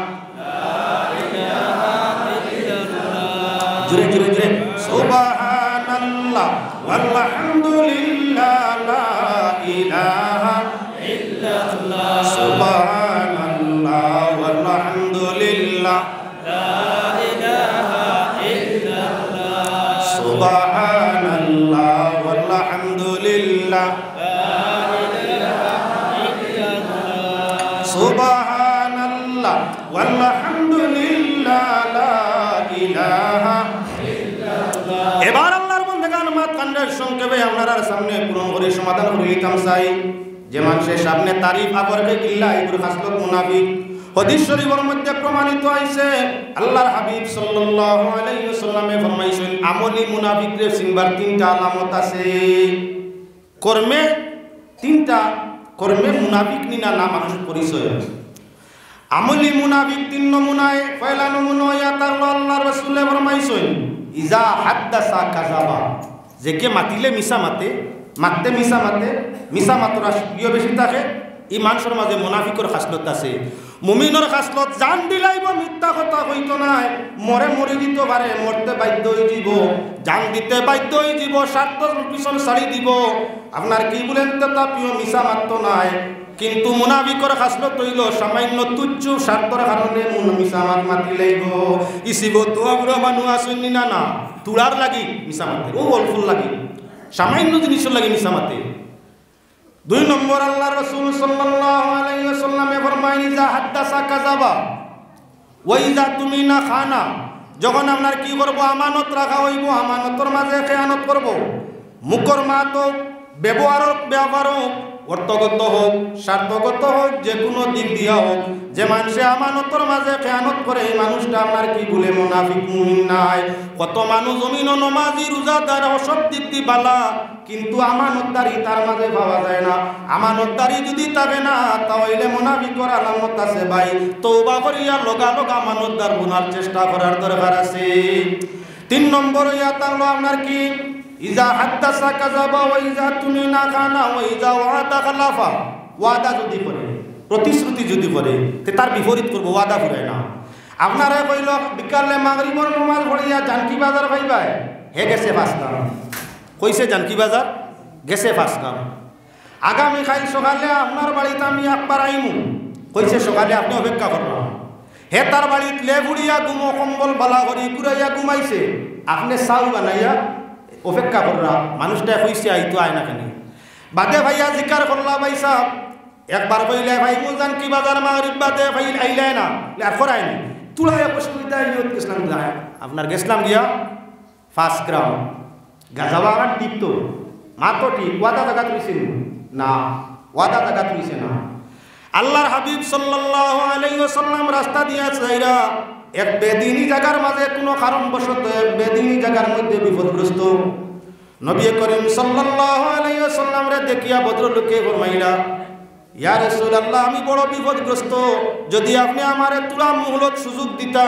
জোরে জোরে জোরে সুবহানাল্লাহ walhamdulillah la ilaha illallah সুবহানাল্লাহ walhamdulillah la ilaha illallah সুবহানাল্লাহ walhamdulillah সুবহানাল্লাহ ওয়ালহামদুলিল্লাহ লা ইলাহা ইল্লাল্লাহ। এবার আল্লাহর বান্দাগান মাত কান্ডার সংক্ষেপে আপনার সামনে পূরণ করে সমাধান করে দিতাম চাই। যে মানুষের সামনে তারিফ আগরকে কিল্লা এগুলো হাসলত মুনাফিক। হাদিস শরীফের মধ্যে প্রমাণিত হইছে, আল্লাহর হাবিব সাল্লাল্লাহু আলাইহি ওয়াসাল্লামে ফরমাইছেন, আমলি মুনাফিকদের চিনবার 3টা আলামত আছে। কর্মে 3টা, কর্মে মুনাফিক নিনা না মানুষের পরিচয়। আমলি মুনাফিক 3 নমুনায়, পয়লা নমুনা আল্লাহর রাসূল ফরমাইছেন, ইজা হাদাসা কাযাবা, যে কে মাতিলে মিছা মাতে, মাততে মিছা মাতে, মিছা মাতরা প্রিয় বেশি থাকে। এই মানুষের মাঝে মুনাফিকর খাসলত আছে। মুমিনের খাসলত জান দিলাইব, মিথ্যা কথা কইত নাই, মরে মরি দিতে পারে, মরতে বাধ্য হয়ে দিব, জান দিতে বাধ্য হয়ে দিব, স্বার্থর পিছন ছাড়ি দিব। আপনার কি বলেন তো তা প্রিয় মিছা মাত্র নাই। কিন্তু মুনাফিকর খাসলত হইল সামান্য তুচ্ছ স্বার্থর কারণে মিছা মাত মাতি লাইব। ইসিব তো আমরা মানুষ আসেনি না না, তুলার লাগি মিছা মাতে, ও অল্পর লাগি, সামান্য জিনিসের লাগি মিছা মাতে। 2 নম্বর আল্লাহর রাসূল সাল্লাল্লাহু আলাইহি ওয়াসাল্লামে ফরমায়, ইজা হাদাসা কাযাবা ওয়া ইজা তুমিনা খানা, যখন আপনার কি করব, আমানত রাখা হইব, আমানতের মাঝে খেয়ানত করব। মুখর মাত ব্যবহার হোক, অর্থগত হোক, স্বার্থগত হোক, যে কোনো দিক দিয়া হোক, যে মানুষে আমানতের মাঝে খেয়ানত করে, এই মানুষটা আপনার কি বলে মুনাফিক মুমিন নাই। কত মানুষ জমিন নমাজি রোজাদার সব দিক দিয়ে বালা, কিন্তু আমানতদারি তার মাঝে পাওয়া যায় না। আমানতদারি যদি থাকে না, তাহলে মুনাফিকর আলামত আছে ভাই। তওবা করিয়া লগালগ আমানতদার বোনার চেষ্টা করার দরকার আছে। 3 নম্বর তাহলে আপনার কি, ইজা হাদাসা কাযাবা ওয়া ইজা তুমিনা খানা ওয়া ইজা ওয়াদা খালাফা। ওয়াদা যদি করে, প্রতিশ্রুতি যদি করে, তে তার বিপরীত করব, ওয়াদা করে না। আপনারা কইল বিকালে মাগরিবর নামাজ পড়িয়া জানকি বাজার খাইবাই, হে গেছে 5 কাম, কইছে জানকি বাজার গেছে 5 কাম। আগামী খাই সকালে আপনার বাড়িতে আমি একবার আইমু, কইছে সকালে আপনি অপেক্ষা করবেন। হে তার বাড়িতে লেবুড়িয়া গুমো কম্বল বালা করি কুড়াইয়া ঘুমাইছে, আপনি চাউ বানাইয়া অপেক্ষা কররা, মানুষটা কইছে আইতো আয় না কেন। বাদে ভাইয়া জিকার করলা, ভাই সাহেব একবার কইলে ভাই মুজান কি বাজার মাগরিব বাদে ভাই আইলে না, আর করাইনি তুলাইয়া অসুবিধা নিয়ত গেছিলাম, আপনার গেছিলাম গিয়া 5 গ্রাম গাঁজা বাগান ঠিক তো মাত্র ঠিক, ওয়াদা জায়গা তুইছে না, ওয়াদা জায়গা তুইছে না। আল্লাহর হাবিব সাল্লাল্লাহু আলাইহি ওয়াসাল্লাম রাস্তা দিয়া চাইরা এক বেদিনী জায়গার মাঝে কোনো কারণবশত এক বেদিনী জায়গার মধ্যে বিপদগ্রস্ত। নবী করিম সাল্লাল্লাহু আলাইহি ওয়াসাল্লাম রে দেখিয়া ভদ্রলোকে ফরমাইলা, ইয়া রাসূলুল্লাহ আমি বড় বিপদগ্রস্ত, যদি আপনি আমারে তুলা মুহলত সুযোগ দিতা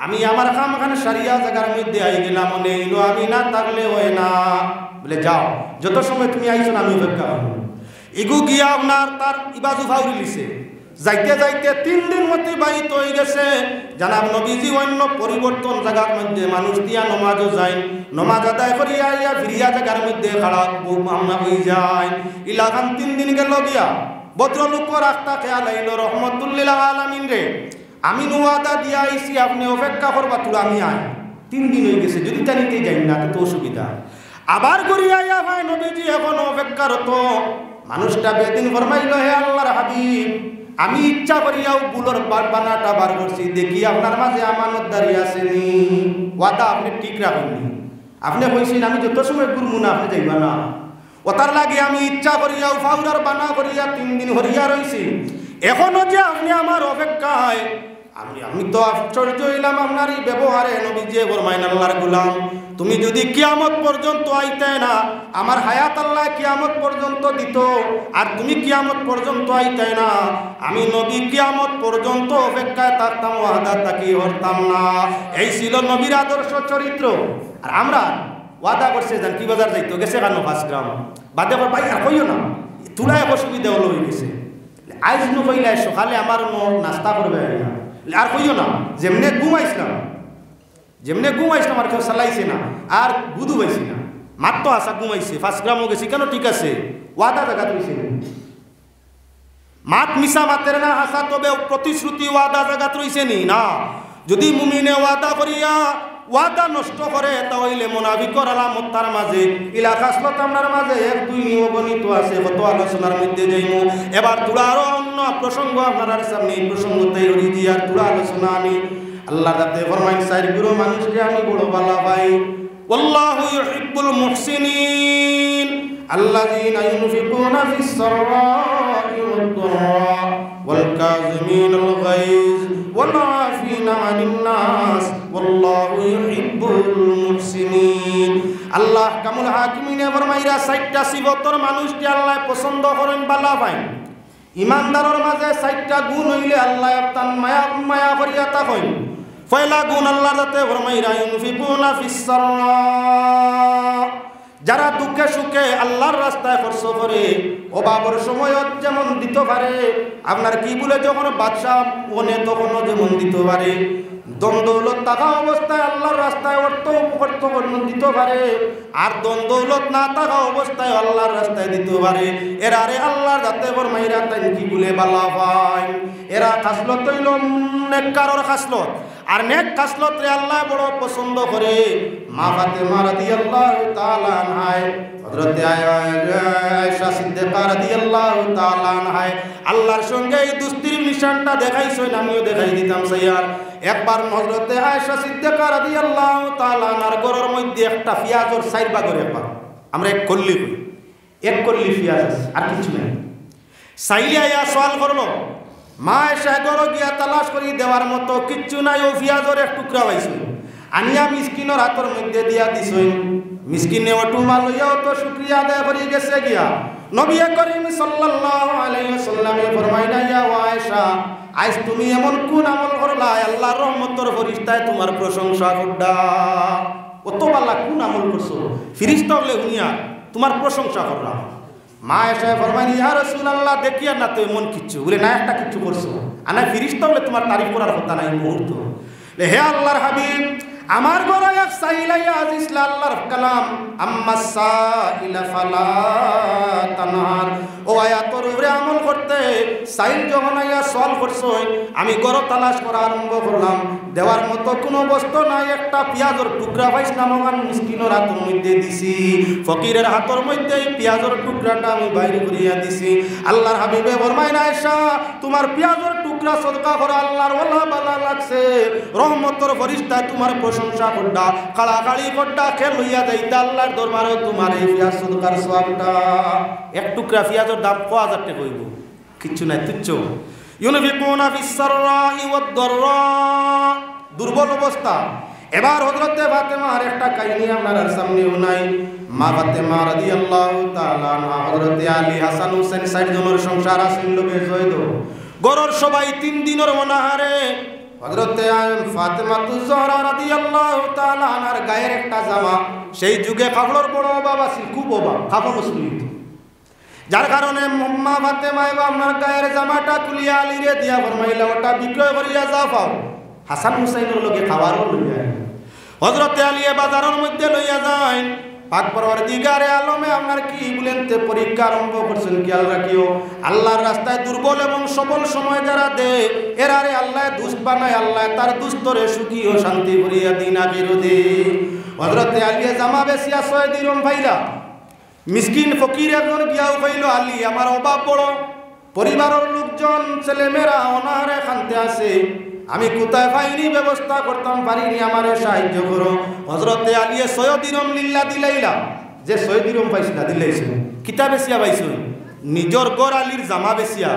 আমি আমার কামখানে সারিয়া জায়গার মধ্যে আই গেলাম, নেইলো আমি না থাকলে হয় না। বলে যাও, যত সময় তুমি আইছো আমি অপেক্ষা করব। ইগু গিয়া আপনার তার ইবাজু ফাউরি লিছে, যাইতে যাইতে 3 দিন অতিবাহিত হয়ে গেছে। জানাব নবীজি অন্য পরিবর্তন জায়গার মধ্যে মানুষ দিয়া নমাজও যায়, নমাজ আদায় করিয়া আইয়া ফিরিয়া জায়গার মধ্যে খাড়া মামলা হয়ে যায়। ইলাকান 3 দিন গেল গিয়া ভদ্রলোক রাস্তা খেয়াল আইল, রহমতুল্লিল আলামিন রে আমি ওয়াদা দিয়া আইছি আপনি অপেক্ষা করবা তুই আমি আই। 3 দিন হয়ে গেছে, যদি তা নিতে যাই না তো অসুবিধা। আবার করিয়া আইয়া ভাই নবীজি এখন অপেক্ষারত। মানুষটা বেদিন ফরমাইল, হে আল্লাহর হাবিব আমি ইচ্ছা করিয়াও বুলোর বানাটা বার করছি, দেখি আপনার মাঝে আমানতদারি আসেনি, ওয়াদা আপনি ঠিক রাখেননি। আপনি কইছেন আমি যত সময় ঘুরবো না আপনি যাইবা না, ওটার লাগে আমি ইচ্ছা করিয়াও ফাউরার বানা করিয়া 3 দিন হরিয়া রয়েছি। এখনো যে আপনি আমার অপেক্ষায়, আমি তো আশ্চর্য হইলাম আপনার এই ব্যবহারে। নবীজি ফরমাইন, আল্লাহর গোলাম তুমি যদি কিয়ামত পর্যন্ত আইতে না, আমার হায়াত আল্লাহ কিয়ামত পর্যন্ত দিত, আর তুমি কিয়ামত পর্যন্ত আইতে না, আমি নবী কিয়ামত পর্যন্ত অপেক্ষায় থাকতাম, ওয়াদা তাকি হরতাম না। এই ছিল নবীর আদর্শ চরিত্র। আর আমরা ওয়াদা করছে যান কি বাজার যাইতো, গেছে কেন 5 গ্রাম বাদে ভাই আর কইও না, তুলায় অসুবিধা হলো হয়ে গেছে। আইজ নু কইলে সকালে আমার নাস্তা করবে আর কইও না, যেমনে ঘুমাইছিলাম আর কেউ চালাইছে না, আর বুধু পাইছি না, মাত্র আসা ঘুমাইছে 5 গ্রামও গেছি কেন, ঠিক আছে ওয়াদা জায়গা তুইছে মাত মিশা মাতের না হাসা, তবে প্রতিশ্রুতি ওয়াদা জায়গা রইছে নি না। যদি মুমিনে ওয়াদা করিয়া ওয়াদা নষ্ট করে তাহলে মুনাফিকর আলামত তার মাঝে ইলাকা আসলত আপনার মাঝে 1-2 নিয়মগণিত আছে, কত আলোচনার মধ্যে যাইমু। এবার তুলা আরো অন্য প্রসঙ্গ আপনার সামনে, এই প্রসঙ্গতেই হরি দিয়ে আর তুলা আলোচনা আনি। আল্লাহ রাতে ফরমাইন 4 গুরু মানুষকে আমি বড় ভালো পাই, ওয়াল্লাহু ইউহিব্বুল মুহসিনিন আল্লাযীনা ইউনফিকুনা ফিস সাররা'i ওয়াদ-দাররা ওয়াল কাযিমিনাল গায়জ ওয়াল আফিনা আনিন নাস ওয়াল্লাহু ইউহিব্বুল মুহসিনিন। আল্লাহ কামুল হাকিমিনে ফরমাইরা 4টা সিফতর মানুষকে আল্লাহ পছন্দ করেন, ভালো পায়। ইমানদারের মাঝে 4টা গুণ হইলে আল্লাহ তান মায়া করিয়া তাকইন। পয়লা গুণ আল্লাহ রাতে ফরমাইরা ইউনফিকুনা ফিস সাররা, যারা দুঃখে সুখে আল্লাহর রাস্তায় খরচ করে, অভাবের সময়ত যেমন দিতে পারে, আপনার কি বলে যখন বাদশাহ ওনে তখনও যেমন দিতে পারে, দ্বন্দ্বৌলত থাকা অবস্থায় আল্লাহর রাস্তায় অর্থ দিতে পারে, আর দ্বন্দ্বৌলত না থাকা অবস্থায় আল্লাহর রাস্তায় দিতে পারে। এরারে আল্লাহর যাতে ফরমাইরা তাই কি বলে বালা পায়, এরা খাসলত হইল নেককারর খাসলত, আর নেক খাসলত রে আল্লাহ বড় পছন্দ করে। মা ফাতেমা রাদিয়াল্লাহু তাআলা আনহা, হযরত আয়েশা সিদ্দিকা রাদিয়াল্লাহু তাআলা আনহা আল্লাহর সঙ্গে এই দুস্তির নিশানটা দেখাইছেন, আমিও দেখাই দিতাম স্যার। একবার হযরত আয়েশা সিদ্দিকা রাদিয়াল্লাহু তাআলা আনহার ঘরের মধ্যে একটা পেঁয়াজের 4 ভাগের একবার আমরা এক কল্লি কই, এক কল্লি পেঁয়াজ আছে আর কিছু নাই। সাইলে আয়া সওয়াল করলো, মা আয়েশা ঘরে গিয়া তালাশ করি দেওয়ার মতো কিচ্ছু নাই, ও পেঁয়াজের এক টুকরা পাইছো, আনিয়া মিসকিনের হাতের মধ্যে দিয়া দিছই। মিসকিনে ওটুমা লইয়া তো শুকরিয়া আদায় করি গেছে গিয়া। নবী করিম সাল্লাল্লাহু আলাইহি ওয়াসাল্লাম ফরমাইনা, ইয়া আয়েশা আজ তুমি এমন কোন আমল করলা আল্লাহর রহমতের ফেরেশতায় তোমার প্রশংসা করডা, কত ভালো কোন আমল করছো, ফেরেশতা বলে হুনিয়া তোমার প্রশংসা করলা। মা আয়েশা ফরমাইনি, ইয়া রাসূলুল্লাহ দেখিয়া না তো এমন কিচ্ছু, বলে না একটা কিছু করছো, আনা ফেরেশতা বলে তোমার তারিফ করার কথা নাই মুহূর্ত। হে আল্লাহর হাবিব, আমার ঘরে এক সাইলাইয়া আজিসলা আল্লাহর কালাম, আম্মা সাইলা ফালা তানহার, ও আয়াতর উপরে আমল করতে সাইল যখন আইয়া সওয়াল করছো, আমি ঘর তালাশ করা আরম্ভ করলাম, দেওয়ার মতো কোনো বস্তু নাই, একটা পেঁয়াজের টুকরা পাইছিলাম, আমার মিসকিনের হাতের মধ্যে দিছি, ফকিরের হাতের মধ্যে এই পেঁয়াজের টুকরাটা আমি বাইরে করিয়া দিছি। আল্লাহর হাবিবে ফরমাইনা, আয়েশা তোমার পেঁয়াজের টুকরা সদকা করা আল্লাহর ওয়ালা ভালো লাগছে, রহমতের ফেরেশতা তোমার প্রশংসা করডা, কাড়াকাড়ি করডা, খেল হইয়া যাইতা আল্লাহর দরবারে তোমার এই পেঁয়াজ সদকার সওয়াবটা। এক টুকরা পেঁয়াজের দাম 1000 টাকা হইব, কিচ্ছু নাই, তুচ্ছ। ইউনফিকুনা ফিস সাররা'i ওয়াদ-দাররা, দুর্বল অবস্থা, এবার হযরতে ফাতেমার একটা কাহিনী আপনার সামনে নাই। মা ফাতেমা রাদিয়াল্লাহু তাআলা আনহা হযরতে আলী হাসান হোসেন ৬০ জনের সংসার আসিল লোকে জয়দ গরর সবাই ৩ দিনের অনাহারে। হযরতে ফাতেমাতুজ জহরা রাদিয়াল্লাহু তাআলা আনহার গায়ের একটা জামা, সেই যুগে কাপড়ের বড় অভাব আছিল, খুব অভাব, কাপড় ছিল, যার কারণে মা ফাতেমা আপনার গায়ের জামাটা তুলিয়া আলীরে দিয়া ফরমাইলা ওটা বিক্রয় করিয়া যা পাও হাসান হুসাইনের লগে খাবারও লইয়া। হযরতে আলী বাজারের মধ্যে লইয়া যায়। পাক পরওয়ারদিগারে আলমে আপনার কি বলেন তে পরীক্ষা আরম্ভ করছেন, খেয়াল রাখিও আল্লাহর রাস্তায় দুর্বল এবং সবল সময় যারা দে এরারে আল্লাহ দুষ্ট বানায়, আল্লাহ তার দুস্তরে সুখী ও শান্তি করিয়া দিন আখির দে। হযরতে আলী জামা বেশিয়া ৬ দিরহম পাইলা। মিসকিন ফকির একজন গিয়াও কইল আলী আমার অভাব বড়, পরিবারের লোকজন ছেলেমেয়েরা অনাহারে খানতে আছে, আমি কোথায় পাইনি, ব্যবস্থা করতাম পারিনি, আমারে সাহায্য করো। হযরতে আলী ৬ দিরহম লিল্লাহ দিলাইলা, যে ৬ দিরহম পাইছিলা দিলাইছিল কিতা বেশিয়া পাইছিল, নিজর গড় আলীর জামা বেশিয়া।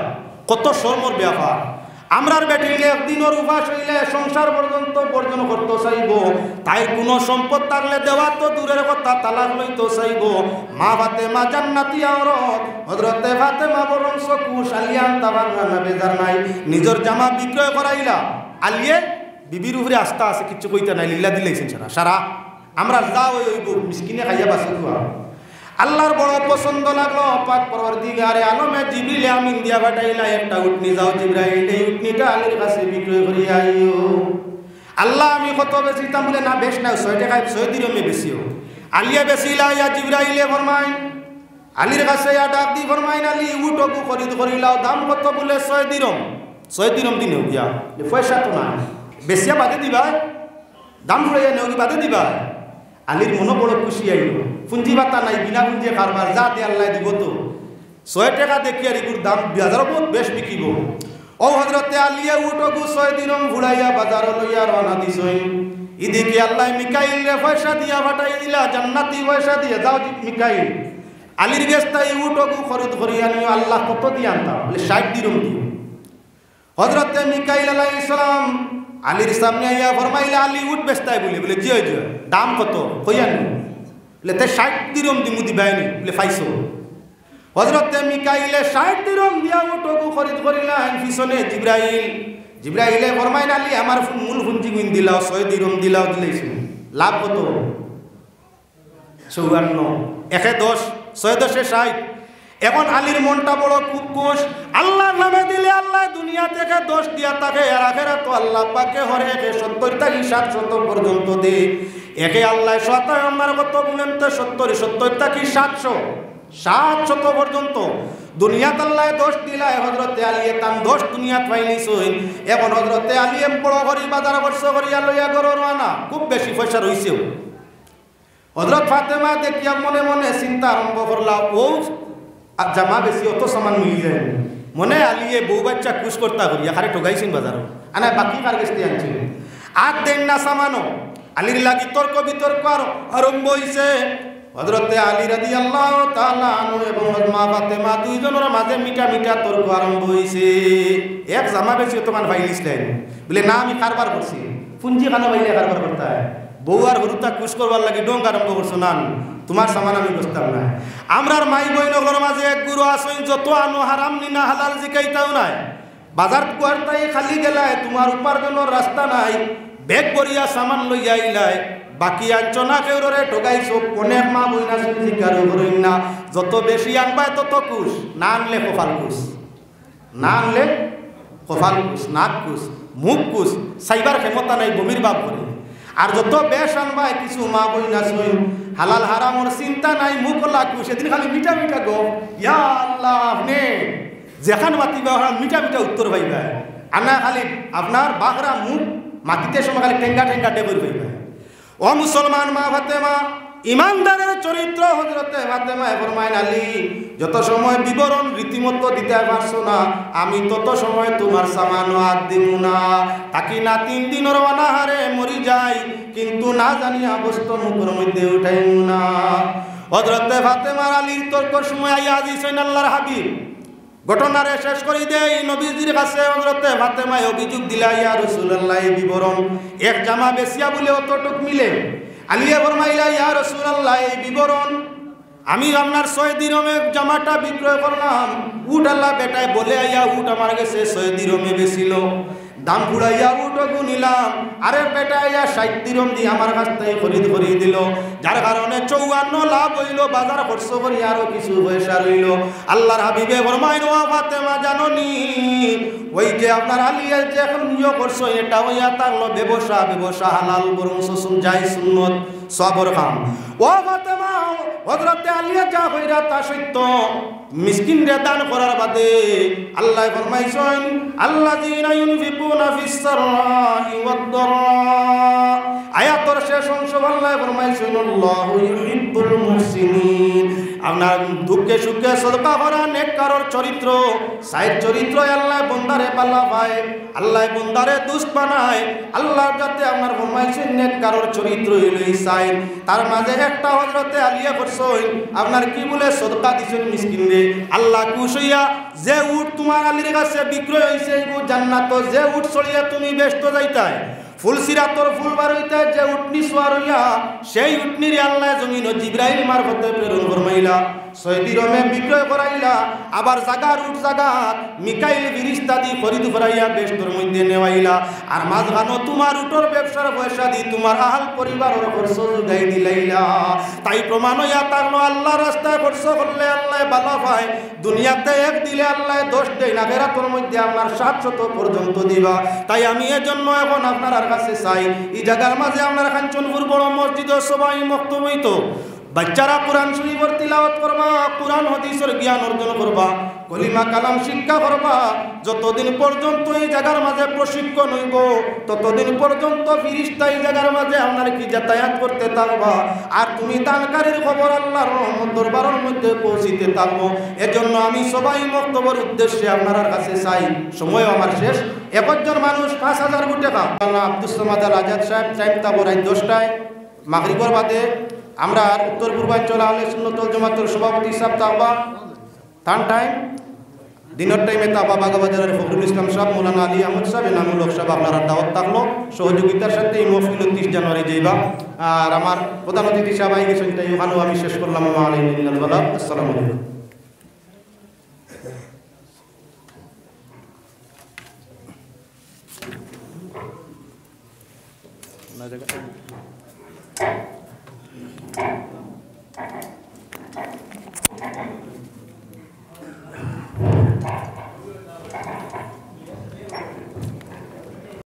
কত শর্মর ব্যাপার। আমরার বেটিলে একদিনের উপাস হইলে সংসার পর্যন্ত বর্জন করতে চাইব, তাই কোনো সম্পদ থাকলে দেওয়া তো দূরের কথা, তালাক লইতে চাইব। মা ফাতেমা জান্নাতি আওরত, হযরতে ফাতেমা বরং চকুশ আলিয়ান তাবার না বেজার নাই, নিজের জামা বিক্রয় করাইলা। আলিয়ে বিবির উপরে আস্থা আছে, কিচ্ছু কইতে নাই, লিল্লা দিলেছেন সারা সারা আমরা যাও ওইব মিসকিনে খাইয়া বাঁচে দেওয়া। আল্লাহর বড় পছন্দ লাগলো, পাক পরওয়ারদিগারে আলমে জিবরিল আমিন দিয়া পাঠাইলা একটা উটনি, যাও জিবরাইল এই উটনিটা আলীর কাছে বিক্রয় করিয়া আইও। আল্লাহ আমি কত বেচিতাম বলে না, বেশ না ৬ টাকায় ৬ দিরহমে বেশিও। আলিয়া বেচিলা, ইয়া জিবরাইলে ফরমাইন আলীর কাছে ইয়া ডাক দি ফরমাইন আলী উটকু খরিদ করিলাও, দাম কত বলে ৬ দিরহম। ৬ দিরহম দিনে গিয়া পয়সা তো না, বেশিয়া বাদে দিবা, দাম ফুরাইয়া নেও বাদে দিবা। আলীর মনে বড় খুশি আইল, পুঞ্জি বাতা নাই, বিনা পুঞ্জি কারবার, যা দিয়ে আল্লাহ দিব তো। ৬ টাকা দেখি আর এগুলোর দাম বাজারও বহুত বেশ বিকিব। ও হযরতে আলিয়া উটকু ৬ দিরহম ঘুরাইয়া বাজার লইয়া রওনা দিছই। ইদিকে আল্লাহ মিকাইল রে পয়সা দিয়া পাঠাই দিলা, জান্নাতি পয়সা দিয়ে, যাও মিকাইল আলীর গেস্তাই উটকু খরিদ করিয়া নিও। আল্লাহ কত দিয়ে আনতাম বলে ৬০ দিরহম দিও। হযরতে মিকাইল আলাইহিস সালাম আলীর সামনে আইয়া ফরমাইলা আলী উট বেচতাই বলে জি জি, দাম কত কইয়া নি বলে তে ৬০ দিরহম দিমু দিবাইনি বলে পাইছো। হযরতে মিকাইলে ৬০ দিরহম দিয়া উটকু খরিদ করিলেন। পিছনে জিবরাইলে ফরমাইল আলী আমার মূল পুঞ্জি গুণ দিলাও, ৬ দিরহম দিলাও, দিলাইছো, লাভ কত ৫৪, ১ ১০, ৬ ১০ ৬০। এখন আলীর মনটা বড় খুব খুশ, আল্লাহর নামে দিলে আল্লাহ দুনিয়া থেকে ১০ দিয়া থাকে, আর আখেরাত তো আল্লাহ পাকে হরে একে ৭০ থেকে ৭০০ পর্যন্ত দে। একে আল্লাহ শতায় আমার কত বলেন তো ৭০ থেকে ৭০০ পর্যন্ত দুনিয়াত আল্লাহ ১০ দিলায়। হযরতে আলী তান ১০ দুনিয়াত পাইলিছই। এখন হযরতে আলী বড় করি বাজার বর্ষ করিয়া লইয়া গরো রানা, খুব বেশি পয়সা রইছেও। হযরত ফাতেমা দেখিয়া মনে মনে চিন্তা আরম্ভ করলা, ও জামা বেশি অত সামান মিলি যায়, মনে আলিয়ে বউ বাচ্চা খুশ করতা করিয়া খারে ঠগাইছেন বাজারও, আনা বাকি কার গেস্তে আনছেন আর দেন না সামানো। আলীর লাগি তর্ক বিতর্ক আরম্ভ হইছে। হযরতে আলী রাদিয়াল্লাহু তাআলা আনহু এবং মা ফাতেমা দুইজনের মাঝে মিঠা মিঠা তর্ক আরম্ভ হইছে। এক জামা বেশি অত মান পাইলিছিলেন বলে না আমি কারবার করছি, পুঞ্জি খানা পাইলে কারবার করতে হয়, বউ আর হরুতা খুশ করবার লাগি ডোঙ্গ আরম্ভ করছো, না তোমার সামান আমি বুঝতাম না। আমরার মাই বইনগুলোর মাঝে এক গুরু আসেন, যত আনো হারাম নিনা হালাল জিকাইতাও নাই, বাজার কুয়ারটাই খালি গেলায়, তোমার উপার্জনের রাস্তা নাই, ব্যাগ ভরিয়া সামান লইয়া আইলাই, বাকি আঞ্চনা কেউরে ঠগাইছো। অনেক মা বইনা জিকারও করেন না, যত বেশি আনবায় তত কুশ, না আনলে কপাল কুশ, না আনলে কপাল কুশ, নাক কুশ, মুখ কুশ, সাইবার ক্ষমতা নাই, বমির বাপ করে। আর যত বেশ আনবায় কিছু মা বইনা সই হালাল হারামর চিন্তা নাই, মুখ লাগুস, সেদিন খালি মিঠা মিঠা গো ইয়া আল্লাহ আপনি যেখান মাতিবা মিঠা মিঠা উত্তর পাইবা, আনা খালি আপনার বাঘরা মুখ মাটিতে সময় খালি ঠেঙ্গা ঠেঙ্গা ডেবর পাইবা। ও মুসলমান মা ফাতেমা ইমানদারের চরিত্র হযরতে ফাতেমা ফরমাইন আলী যত সময় বিবরণ রীতিমতো দিতে পারছো না, আমি তত সময় তোমার সামানো হাত দিব না, তাকি না ৩ দিনের অনাহারে মরি যাই, কিন্তু না জানিয়া বস্তু মুখের মধ্যে উঠাইব না। হযরতে ফাতেমা আলীর তর্ক সময় আইয়া দিছেন আল্লাহর হাবিব ঘটনারে শেষ করে দেই নবীজির কাছে হযরতে ফাতেমায় অভিযোগ দিলা ইয়া রাসূলুল্লাহ বিবরণ এক জামা বেচিয়া বলে অতটুক মিলে আলিয়া ফরমাইলা ইয়া রাসূলুল্লাহ এই বিবরণ আমি আপনার 6 দিরহমে জামাটা বিক্রয় করলাম উট আল্লাহ বেটায় বলে আইয়া উট আমার কাছে 6 দিরহমে বেচিল দাম ফুড়াইয়া উটো গুনিলাম আরে বেটা আইয়া 60 দিরহম দিয়ে আমার কাছ থেকে খরিদ করিয়ে দিল যার কারণে 54 লাভ হইল বাজার খরচ করি আরো কিছু পয়সা রইল আল্লাহর হাবিবে ফরমাইন ও ফাতেমা জাননি ওই যে আপনার আলিয়া যে এখন নিয়োগ করছো এটা হইয়া তাহলে ব্যবসা হালাল বরং যাই সুন্নত সবর খাম ও ফাতেমা হযরতে আলিয়া যা কইরা তা সত্য মিসকিন রে দান করার বাদে আল্লাহ ফরমাইছেন আল্লাযীনা ইউনফিকুনা ফিস সাররাই ওয়াদ দাররা আয়াতের শেষ অংশ আল্লাহ ফরমাইছেন আল্লাহু ইউহিব্বুল মুহসিনিন আপনার দুঃখে সুখে সদকা করা নেককারর চরিত্র সাইর চরিত্র আল্লাহ বান্দারে পাল্লা পায় আল্লাহ বান্দারে দুষ্ট বানায় আল্লাহ যাতে আপনার ফরমাইছেন নেককারর চরিত্র হইলই সাইর তার মাঝে একটা হযরতে আলিয়া করছেন আপনার কি বলে সদকা দিছেন মিসকিন রে আল্লাহ খুশ হইয়া যে উট তোমার আলীর কাছে বিক্রয় হইছে এই জান্নাত যে উট ছড়িয়া তুমি ব্যস্ত যাইতাই ফুলসিরাতর ফুল বার হইতে যে উটনি সোয়ার হইয়া সেই উটনির আল্লাহ জমিন জিব্রাইল মারফতে প্রেরণ ফরমাইলা 6 দিরহমে বিক্রয় করাইলা আবার জাগার উট জাগাত মিকাইল ফেরেশতা দি খরিদ করাইয়া বেশতর মধ্যে নেওয়াইলা আর মাঝখানো তোমার উটর ব্যবসার পয়সা দি তোমার আহাল পরিবারের খরচ জুগাই দিলাইলা তাই প্রমাণ হইয়া তারনো আল্লাহর রাস্তায় খরচ করলে আল্লাহ ভালো পায় দুনিয়াতে এক দিলে আল্লাহ 10 দেয় না আখিরাতের মধ্যে আপনার 700 পর্যন্ত দিবা তাই আমি এজন্য এখন আপনার কাছে চাই এই জায়গার মাঝে আপনারা কাঞ্চনপুর বড় মসজিদ সবাই মক্তব হইতো বাচ্চারা কোরআন শরীফের তিলাওয়াত করবা কোরআন হাদিসের জ্ঞান অর্জন করবা কলিমা কালাম শিক্ষা করবা যতদিন পর্যন্ত এই জায়গার মাঝে প্রশিক্ষণ হইব ততদিন পর্যন্ত ফেরেশতা এই জায়গার মাঝে আপনার কি যাতায়াত করতে থাকবা আর তুমি দানকারীর খবর আল্লাহর রহমত দরবারের মধ্যে পৌঁছিতে থাকবো এজন্য আমি সবাই মক্তবের উদ্দেশ্যে আপনার কাছে চাই সময় আমার শেষ একজন মানুষ 5000 টাকা আব্দুস সামাদ আল আজাদ সাহেব টাইম তাবো রাত 10টায় মাগরিবের বাদে আমরা উত্তর পূর্বাঞ্চল আহলে সুন্নাত ওয়াল জামাতের সভাপতি সাহেব তাওবা থান টাইম দিনের টাইমে তাওবা বাগাবাজারের ফখরুল ইসলাম সাহেব মৌলানা আলী আহমদ সাহেব এনামুল হক সাহেব আপনারা দাওয়াত থাকলো সহযোগিতার সাথে এই মহফিল 30 জানুয়ারি যাইবা আর আমার প্রধান অতিথি সাহেব আই গেছেন তাই ওখানেও আমি শেষ করলাম আসসালামু আলাইকুম